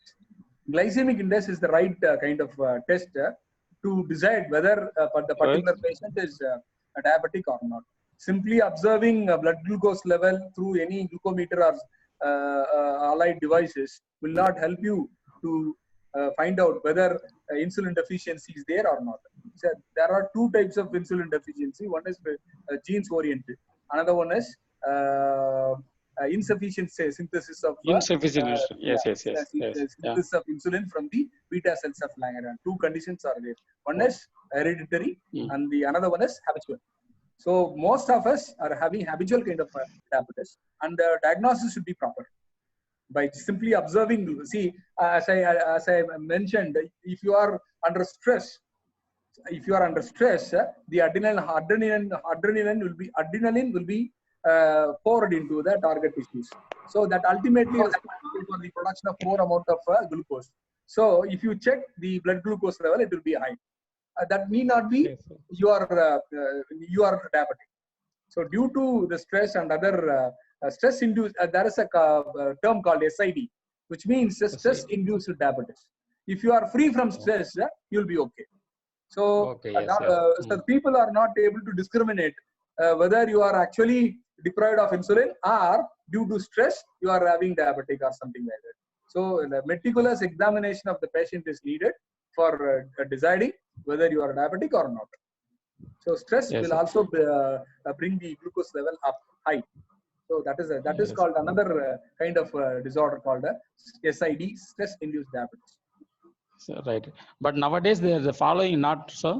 Glycemic index is the right kind of test to decide whether the particular patient is diabetic or not. Simply observing blood glucose level through any glucometer or allied devices will not help you to find out whether insulin deficiency is there or not. So there are two types of insulin deficiency. One is genes oriented. Another one is insufficient synthesis of synthesis of insulin from the beta cells of Langerhans. Two conditions are there. One is hereditary, and the another one is habitual. So most of us are having habitual kind of diabetes, and the diagnosis should be proper by simply observing. See, as I mentioned, if you are under stress, the adrenaline will be poured into the target tissues. So that ultimately is responsible for the production of more amount of glucose. So if you check the blood glucose level, it will be high. That need not be you are diabetic. So due to the stress and other stress induced, there is a term called SID, which means stress induced diabetes. If you are free from stress, you will be okay. So, so people are not able to discriminate whether you are actually deprived of insulin or due to stress you are having diabetic or something like that. So the meticulous examination of the patient is needed for deciding whether you are diabetic or not. So stress will also bring the glucose level up high. So that is called another kind of disorder called SID, stress induced diabetes. Right, but nowadays they are following not so.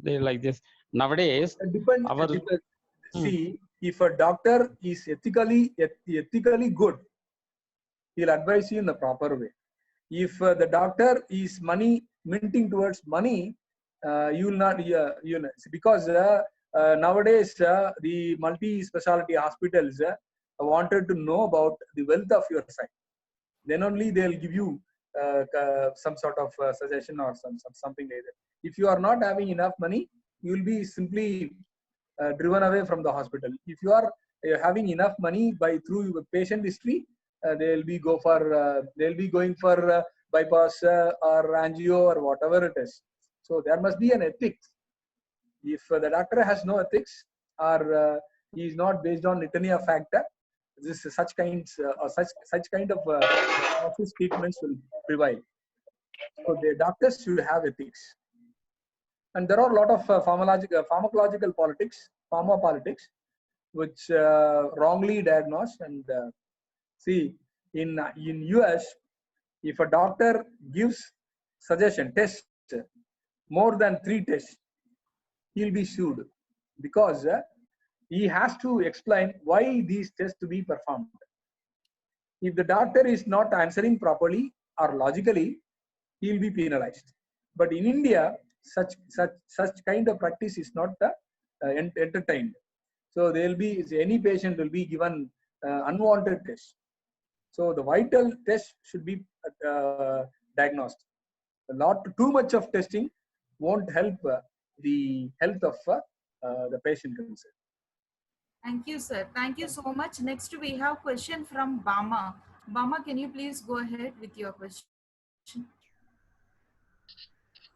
They like this nowadays. See, if a doctor is ethically good, he'll advise you in the proper way. If the doctor is minting towards money, you will not. Because nowadays the multi-specialty hospitals wanted to know about the wealth of your site. Then only they'll give you some sort of suggestion or something like that. If you are not having enough money, you will be simply driven away from the hospital. If you are having enough money through patient history, they'll be going for bypass or angio or whatever it is. So there must be an ethics. If the doctor has no ethics or he is not based on litany of factor, such kind of office treatments will prevail. So the doctors should have ethics. And there are a lot of pharmacological politics, pharma politics, which wrongly diagnose. And see, in US, if a doctor gives suggestion, test, more than 3 tests, he'll be sued, because he has to explain why these tests to be performed. If the doctor is not answering properly or logically, he'll be penalized. But in India, such kind of practice is not entertained. So there will be, any patient will be given unwanted tests. So the vital test should be diagnosed. Too much of testing won't help the health of the patient concerned. Thank you, sir. Thank you so much. Next, we have question from Bama. Bama, can you please go ahead with your question?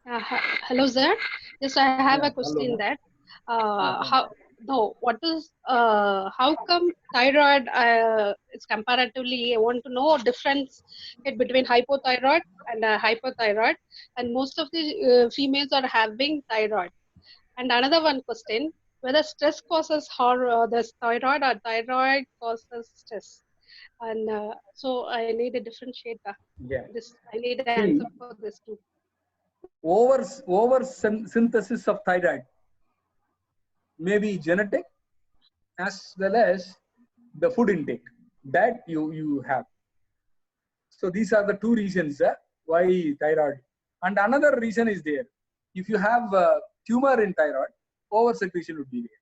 Hello, sir. Yes, I have a question that how come thyroid is comparatively, I want to know difference between hypothyroid and hyperthyroid, and most of the females are having thyroid. And another one question, whether stress causes the thyroid or thyroid causes stress. And so I need a differentiate. I need an answer for this too. Over synthesis of thyroid may be genetic as well as the food intake that you have. So these are the 2 reasons why thyroid. And another reason is there. If you have a tumor in thyroid, over secretion would be there.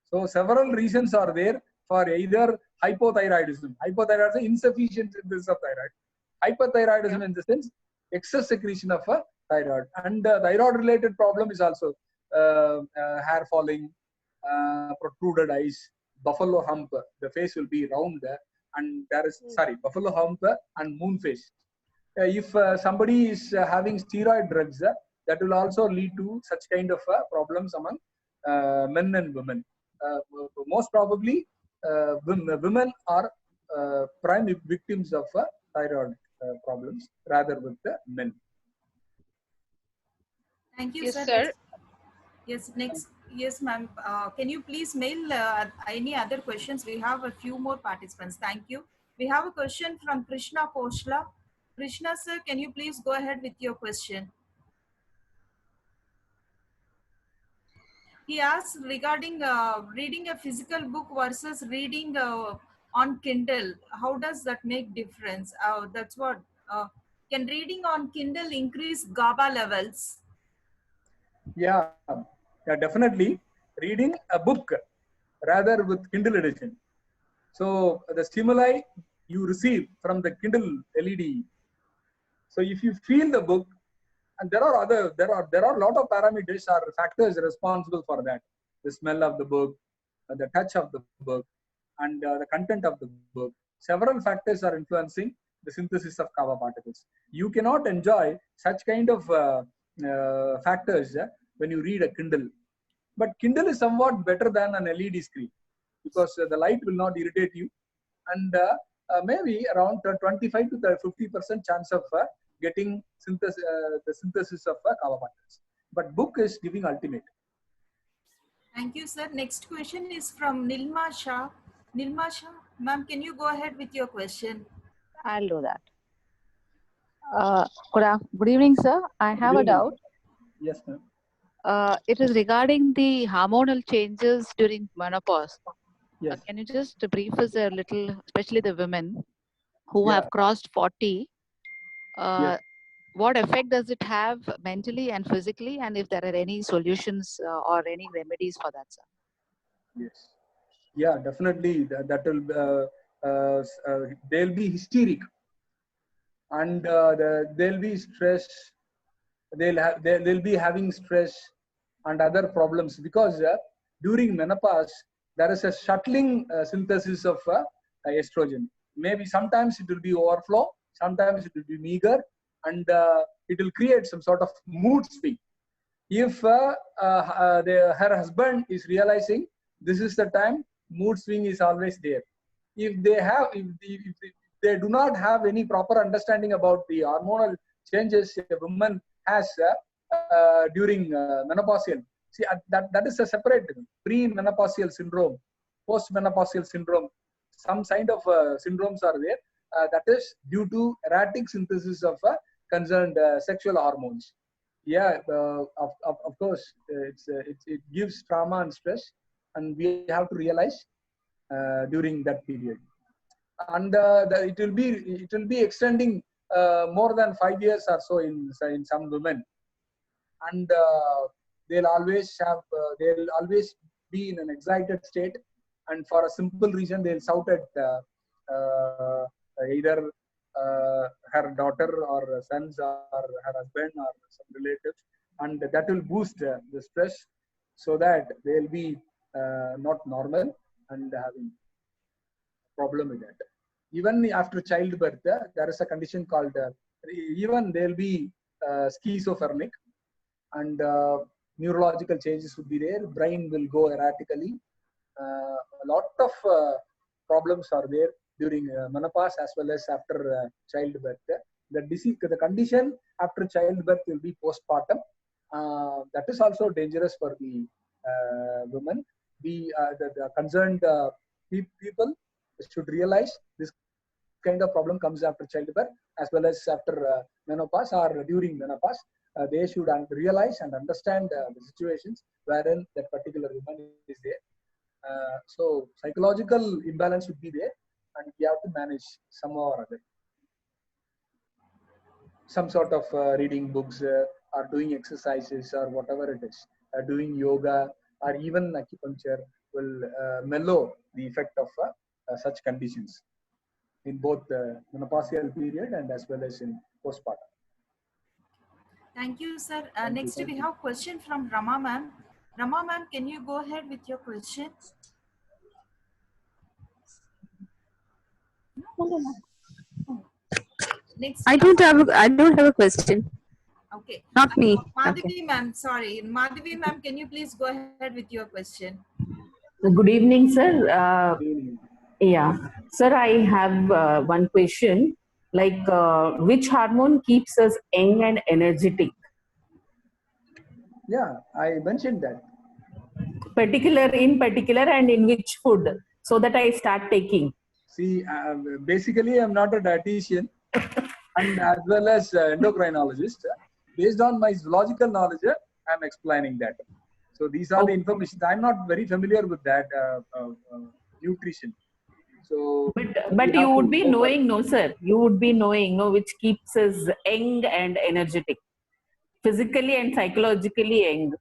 So several reasons are there for either hypothyroidism. Hypothyroidism, insufficient synthesis of thyroid. Hyperthyroidism in the sense, excess secretion of a thyroid. And thyroid related problem is also hair falling, protruded eyes, buffalo hump. The face will be round, and there is buffalo hump and moon face. If somebody is having steroid drugs, that will also lead to such kind of problems among men and women. Most probably, women are prime victims of thyroid problems rather with the men. Thank you, yes, sir. Yes, next. Yes, ma'am. Can you please mail any other questions? We have a few more participants. Thank you. We have a question from Krishna Koshla. Krishna, sir, can you please go ahead with your question? He asks regarding reading a physical book versus reading on Kindle. How does that make difference? That's what. Can reading on Kindle increase GABA levels? Yeah, definitely. Reading a book rather with Kindle edition. So the stimuli you receive from the Kindle LED. So if you feel the book, and there are a lot of parameters or factors responsible for that. The smell of the book, the touch of the book, and the content of the book. Several factors are influencing the synthesis of GABA particles. You cannot enjoy such kind of factors when you read a Kindle. But Kindle is somewhat better than an LED screen because the light will not irritate you, and maybe around 25 to 50% chance of getting the synthesis of GABA particles. But book is giving ultimate. Thank you, sir. Next question is from Nilma Shah. Nilma Shah, ma'am, can you go ahead with your question? I'll do that. Good evening, sir. I have a doubt. Yes, ma'am. It is regarding the hormonal changes during menopause. Yes. Can you just brief us a little, especially the women who have crossed 40? What effect does it have mentally and physically, and if there are any solutions or any remedies for that, sir? Yes. Yeah, definitely. That will they'll be hysteric, and they'll be stress. They'll be having stress and other problems because during menopause there is a shuttling synthesis of estrogen. Maybe sometimes it will be overflow, sometimes it will be meager, and it will create some sort of mood swing. If her husband is realizing this is the time mood swing is always there. If they do not have any proper understanding about the hormonal changes a woman has during menopausal, see that is a separate pre-menopausal syndrome, post-menopausal syndrome. Some kind of syndromes are there that is due to erratic synthesis of concerned sexual hormones. Yeah, of course, it gives trauma and stress, and we have to realize during that period. And it will be extending more than 5 years or so in some women, and they'll always be in an excited state, and for a simple reason they'll shout at either her daughter or sons or her husband or some relatives, and that will boost the stress, so that they'll be not normal and having problem with that. Even after childbirth, there is a condition called even they'll be schizophrenic, and neurological changes would be there. Brain will go erratically. A lot of problems are there during menopause as well as after childbirth. The condition after childbirth will be postpartum. That is also dangerous for the women. The concerned people should realize this kind of problem comes after childbirth as well as after menopause or during menopause. They should realize and understand the situations wherein that particular woman is there. So psychological imbalance should be there, and we have to manage somehow or other. Some sort of reading books or doing exercises or whatever it is, doing yoga or even acupuncture will mellow the effect of such conditions in both the menopausal period and as well as in postpartum. Thank you, sir. Thank Next, you. we have a question from Rama ma'am. Rama ma'am, can you go ahead with your question? Next, I don't have a question. Okay. Not me. Madhavi Okay. ma'am, sorry. Madhavi ma'am, can you please go ahead with your question? Good evening, sir. Yeah, sir, I have one question. Like, which hormone keeps us young and energetic? Yeah, I mentioned that. In particular, and in which food, so that I start taking. See, basically, I'm not a dietitian, and as well as endocrinologist. Based on my zoological knowledge, I'm explaining that. So these are the information. I'm not very familiar with that nutrition. So, But you would be knowing, no, sir. You would be knowing, no, which keeps us young and energetic, physically and psychologically young.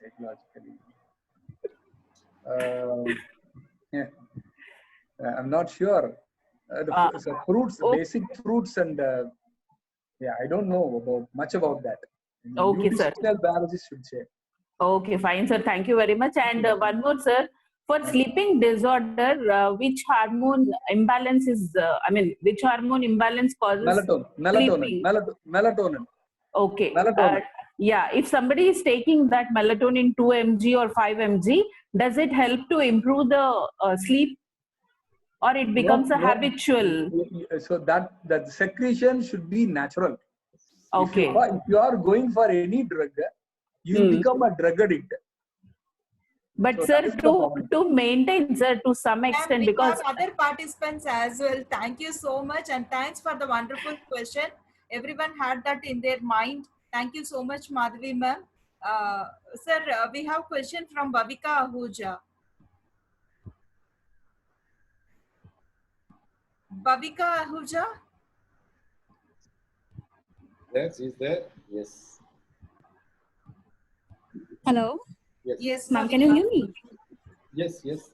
Psychologically. Yeah. I'm not sure. The fruits, basic fruits, and yeah, I don't know much about that. Okay, sir. Nutritional biologists should say. Okay, fine, sir. Thank you very much. And one more, sir. For sleeping disorder, which hormone imbalance is? Which hormone imbalance causes sleeping? Melatonin. Okay. Melatonin. Yeah. If somebody is taking that melatonin 2 mg or 5 mg, does it help to improve the sleep, or it becomes a habitual? So that secretion should be natural. Okay. If you are going for any drug, you become a drug addict. But so sir, to maintain, sir, to some extent, we because have other participants as well. Thank you so much, and thanks for the wonderful question. Everyone had that in their mind. Thank you so much, Madhavi ma'am. Sir, we have a question from Bhavika Ahuja. Bhavika Ahuja? Yes, is there? Yes. Hello? Yes, ma'am, can you hear me? Yes, yes.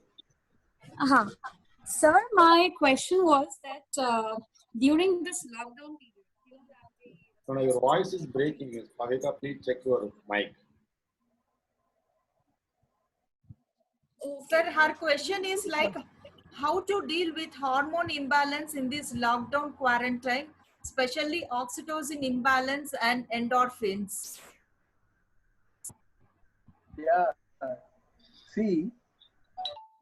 Sir, my question was that during this lockdown period, No, your voice is breaking. Bhavika, please check your mic. Sir, her question is like, how to deal with hormone imbalance in this lockdown quarantine, especially oxytocin imbalance and endorphins? Yeah. See,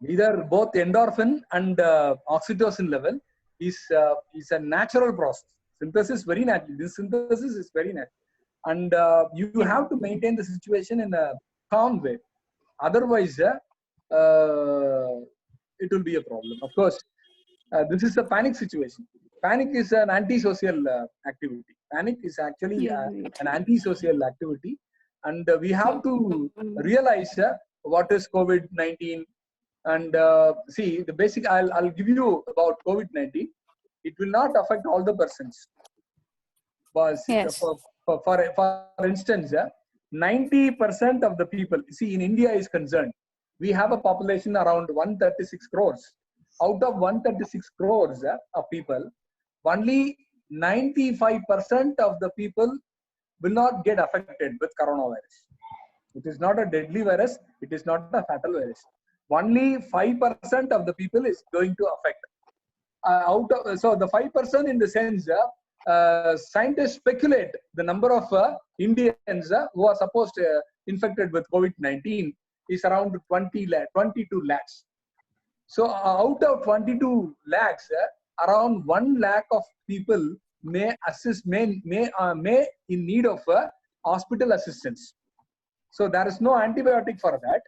Either both endorphin and oxytocin level is a natural process. Synthesis very natural. This synthesis is very natural, and you have to maintain the situation in a calm way. Otherwise, it will be a problem. Of course, this is a panic situation. Panic is an antisocial activity. Panic is actually an antisocial activity, and we have to realize what is COVID-19. And see, the basic, I'll give you about COVID-19. It will not affect all the persons. But Yes. for instance, 90% of the people, see, in India is concerned, we have a population around 136 crores. Out of 136 crores of people, only 95% of the people will not get affected with coronavirus. It is not a deadly virus. It is not a fatal virus. Only 5% of the people is going to affect. So the 5% in the sense, scientists speculate the number of Indians who are supposed infected with COVID-19 is around 22 lakhs. So out of 22 lakhs, around 1 lakh of people may in need of hospital assistance. So there is no antibiotic for that.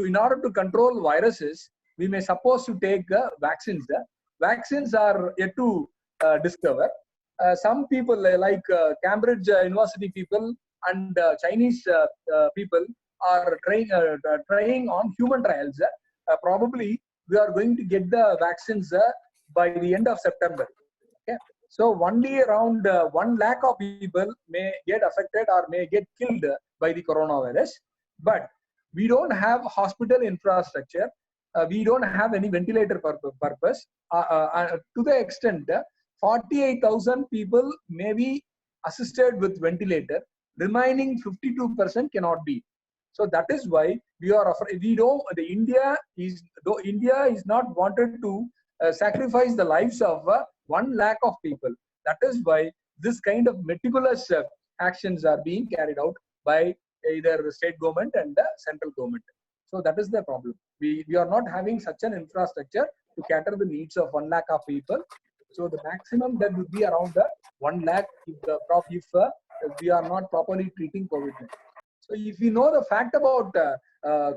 In order to control viruses, we may suppose to take vaccines. Vaccines are yet to discover. Some people like Cambridge University people and Chinese people are trying on human trials. Probably we are going to get the vaccines by the end of September. Okay, so only around 1 lakh of people may get affected or may get killed by the coronavirus. But we don't have hospital infrastructure. We don't have any ventilator purpose. To the extent, 48,000 people may be assisted with ventilator. Remaining 52% cannot be. So that is why we are afraid. India is not wanted to sacrifice the lives of 1 lakh of people. That is why this kind of meticulous actions are being carried out by either the state government and the central government. So that is the problem. We are not having such an infrastructure to cater the needs of 1 lakh of people. So the maximum that would be around 1 lakh if we are not properly treating COVID-19. So if you know the fact about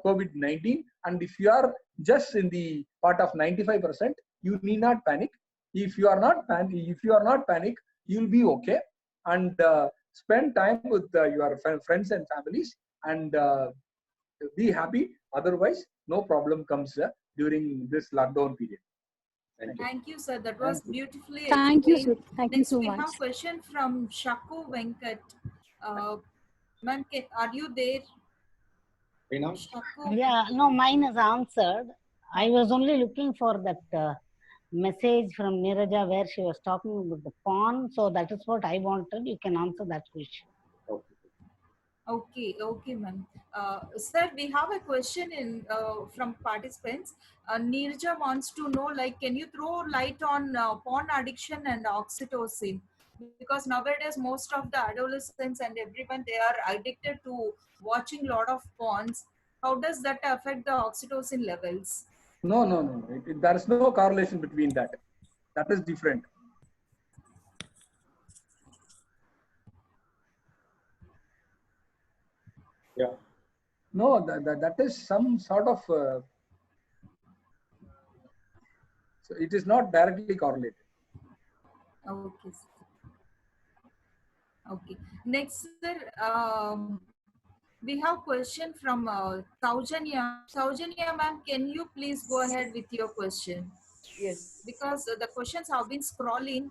COVID-19, and if you are just in the part of 95%, you need not panic. If you are not panic, you'll be okay. And spend time with your friends and families, and be happy. Otherwise, no problem comes during this lockdown period. Thank you, sir. That was beautifully Thank you, explained. sir. Thank you Next, so we much. have a question from Shaku Venkat. Ma'am, are you there? Shaku? Yeah, no, mine is answered. I was only looking for that message from Neeraja where she was talking about the pawn. So that is what I wanted. You can answer that question. Okay, ma'am. Sir, we have a question from participants. Neerja wants to know, can you throw light on porn addiction and oxytocin? Because nowadays most of the adolescents and everyone, they are addicted to watching a lot of porns. How does that affect the oxytocin levels? No. There is no correlation between that. That is different. Yeah. No, that is some sort of. So it is not directly correlated. Okay. Okay. Next, sir, we have question from Saujanya. Saujanya, ma'am, can you please go ahead with your question? Yes. Because the questions have been scrolling.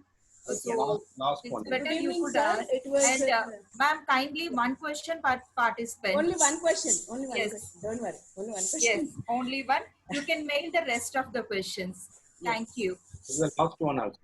Okay, So last it's one. better Good you evening, could sir. ask. It was, And ma'am, kindly one question per participant. Only one question. Only one Yes. question. Don't worry. Only one question. Yes, only one. You can mail the rest of the questions. Thank you. This is the last one also.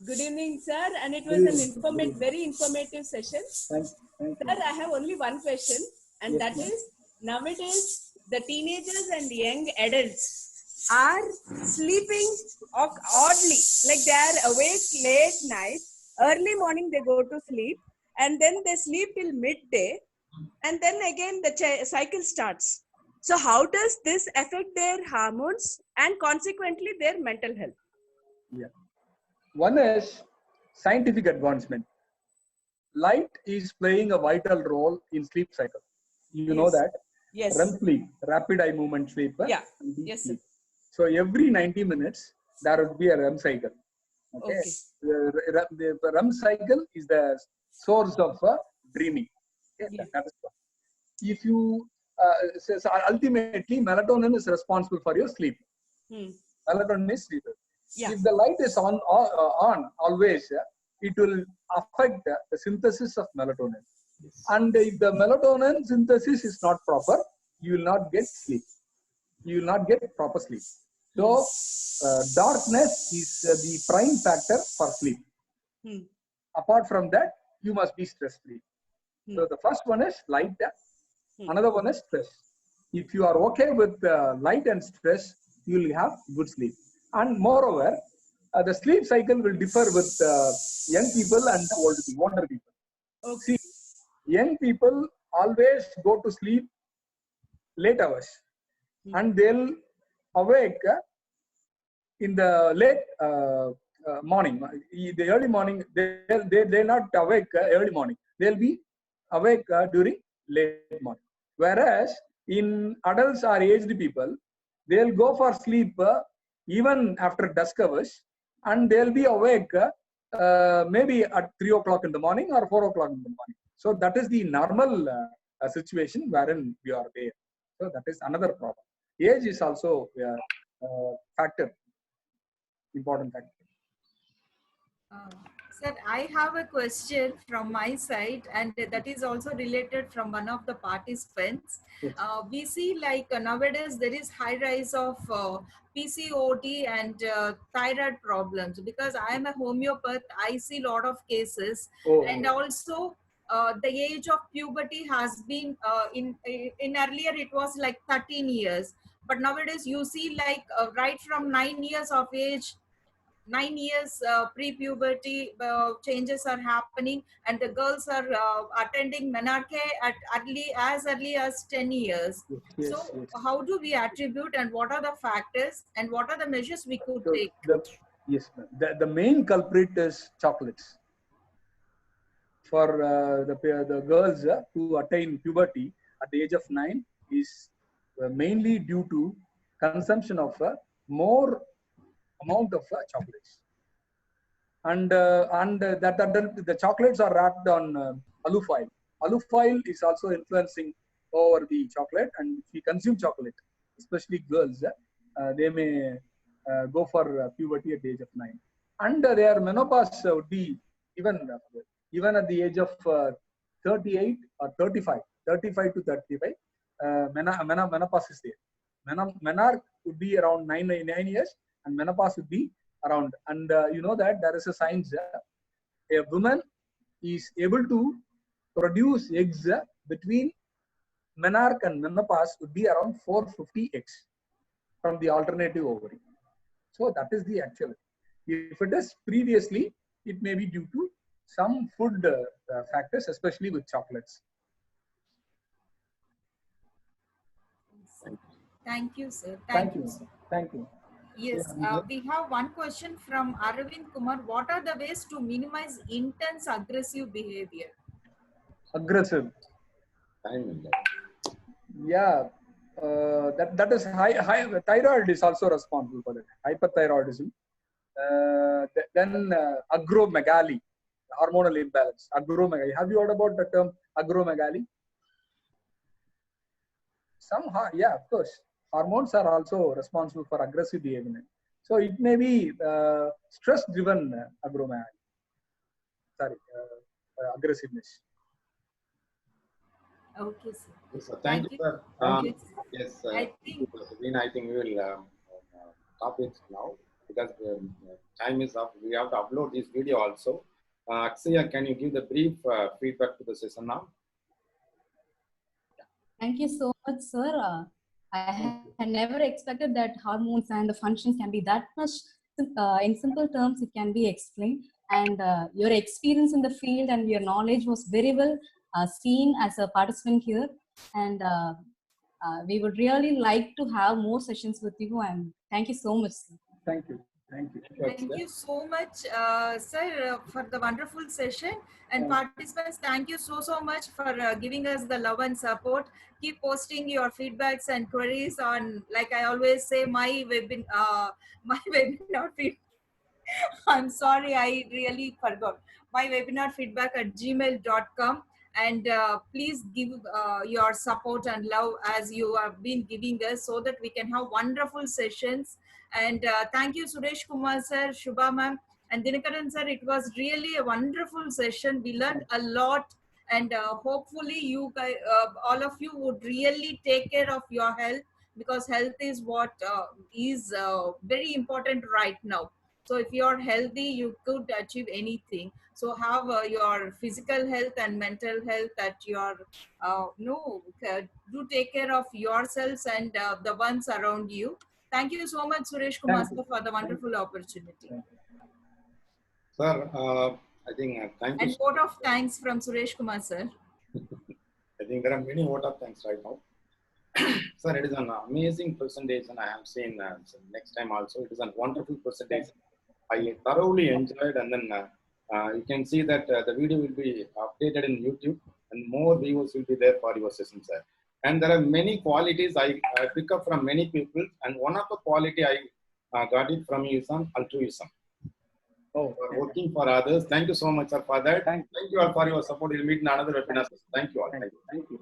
Good evening, sir. And it was an very informative session. Thank you. Sir, I have only one question, and that is, nowadays the teenagers and young adults are sleeping oddly, like they are awake late night, early morning they go to sleep, and then they sleep till midday, and then again the cycle starts. So how does this affect their hormones and consequently their mental health? Yeah. One is scientific advancement. Light is playing a vital role in sleep cycle. You know that? Yes. REM sleep, rapid eye movement sleep. Yeah. And deep Yes, sleep. So every 90 minutes, there would be a REM cycle. Okay. The REM cycle is the source of dreaming. Okay? That is one. If you, so ultimately, melatonin is responsible for your sleep. Melatonin is sleep. If the light is on always, it will affect the synthesis of melatonin. And if the melatonin synthesis is not proper, you will not get sleep. You will not get proper sleep. So, darkness is the prime factor for sleep. Apart from that, you must be stress-free. So, the first one is light. Another one is stress. If you are okay with light and stress, you will have good sleep. And moreover, the sleep cycle will differ with young people and older people. See, young people always go to sleep late hours and they'll awake in the late morning. The early morning, they're not awake early morning. They'll be awake during late morning. Whereas in adults or aged people, they'll go for sleep even after dusk hours, and they'll be awake maybe at 3 o'clock in the morning or 4 o'clock in the morning. So that is the normal situation wherein we are there. So that is another problem. Age is also a factor, important factor. Sir, I have a question from my side, and that is also related from one of the participants. We see like nowadays there is high rise of PCOD and thyroid problems. Because I am a homeopath, I see a lot of cases, and also the age of puberty has been in earlier it was like 13 years, but nowadays you see like right from 9 years of age. 9 years pre-puberty changes are happening, and the girls are attending menarche at as early as 10 years. So how do we attribute, and what are the factors, and what are the measures we could take? Yes, the main culprit is chocolates. For the girls who attain puberty at the age of 9 is mainly due to consumption of more amount of chocolates, and the chocolates are wrapped on alufoil. Alufoil is also influencing over the chocolate, and if you consume chocolate, especially girls, they may go for puberty at the age of 9, and their menopause would be even at the age of 38 or 35 to 35. Menopause is there. Menarche would be around 9 years, and menopause would be around. And you know that there is a science. A woman is able to produce eggs between menarche and menopause would be around 450 eggs from the alternative ovary. So that is the actual. If it is previously, it may be due to some food factors, especially with chocolates. Thank you, sir. Thank you. Thank you. Yes, we have one question from Arvind Kumar. What are the ways to minimize intense aggressive behavior? Aggressive. Yeah, that is high. Thyroid is also responsible for that. Hyperthyroidism. Then acromegaly, hormonal imbalance. Acromegaly. Have you heard about the term acromegaly? Somehow, yeah, of course. Hormones are also responsible for aggressive behavior. So it may be stress-driven acromegaly. Sorry, aggressiveness. Okay, sir. Yes, sir. Thank you, sir. Yes, I think we will stop it now because time is up. We have to upload this video also. Akshaya, can you give the brief feedback to the session now? Thank you so much, sir. I had never expected that hormones and the functions can be that much, in simple terms, it can be explained. And your experience in the field and your knowledge was very well seen as a participant here. And We would really like to have more sessions with you, and thank you so much, sir. Thank you. Thank you. Thank you so much, sir, for the wonderful session. And participants, thank you so much for giving us the love and support. Keep posting your feedbacks and queries on, like I always say, my webinar feed. I'm sorry, I really forgot. My webinar feedback at gmail.com. And please give your support and love as you have been giving us, so that we can have wonderful sessions. And thank you, Suresh Kumar sir, Shubha ma'am, and Dinakaran sir. It was really a wonderful session. We learned a lot, and hopefully you guys, all of you would really take care of your health, because health is what is very important right now. So if you're healthy, you could achieve anything. So have your physical health and mental health at your, do take care of yourselves and the ones around you. Thank you so much, Suresh Kumar sir, for the wonderful opportunity. Sir, I think thank you. And vote of thanks from Suresh Kumar sir. I think there are many vote of thanks right now. Sir, it is an amazing presentation I have seen. Next time also, it is a wonderful presentation. I thoroughly enjoyed, and then you can see that the video will be updated in YouTube, and more viewers will be there for your session, sir. And there are many qualities I pick up from many people, and one of the quality I got it from you is on altruism. For working for others. Thank you so much, sir, for that. Thank you all for your support. We'll meet in another webinar. Thank you all. Thank you.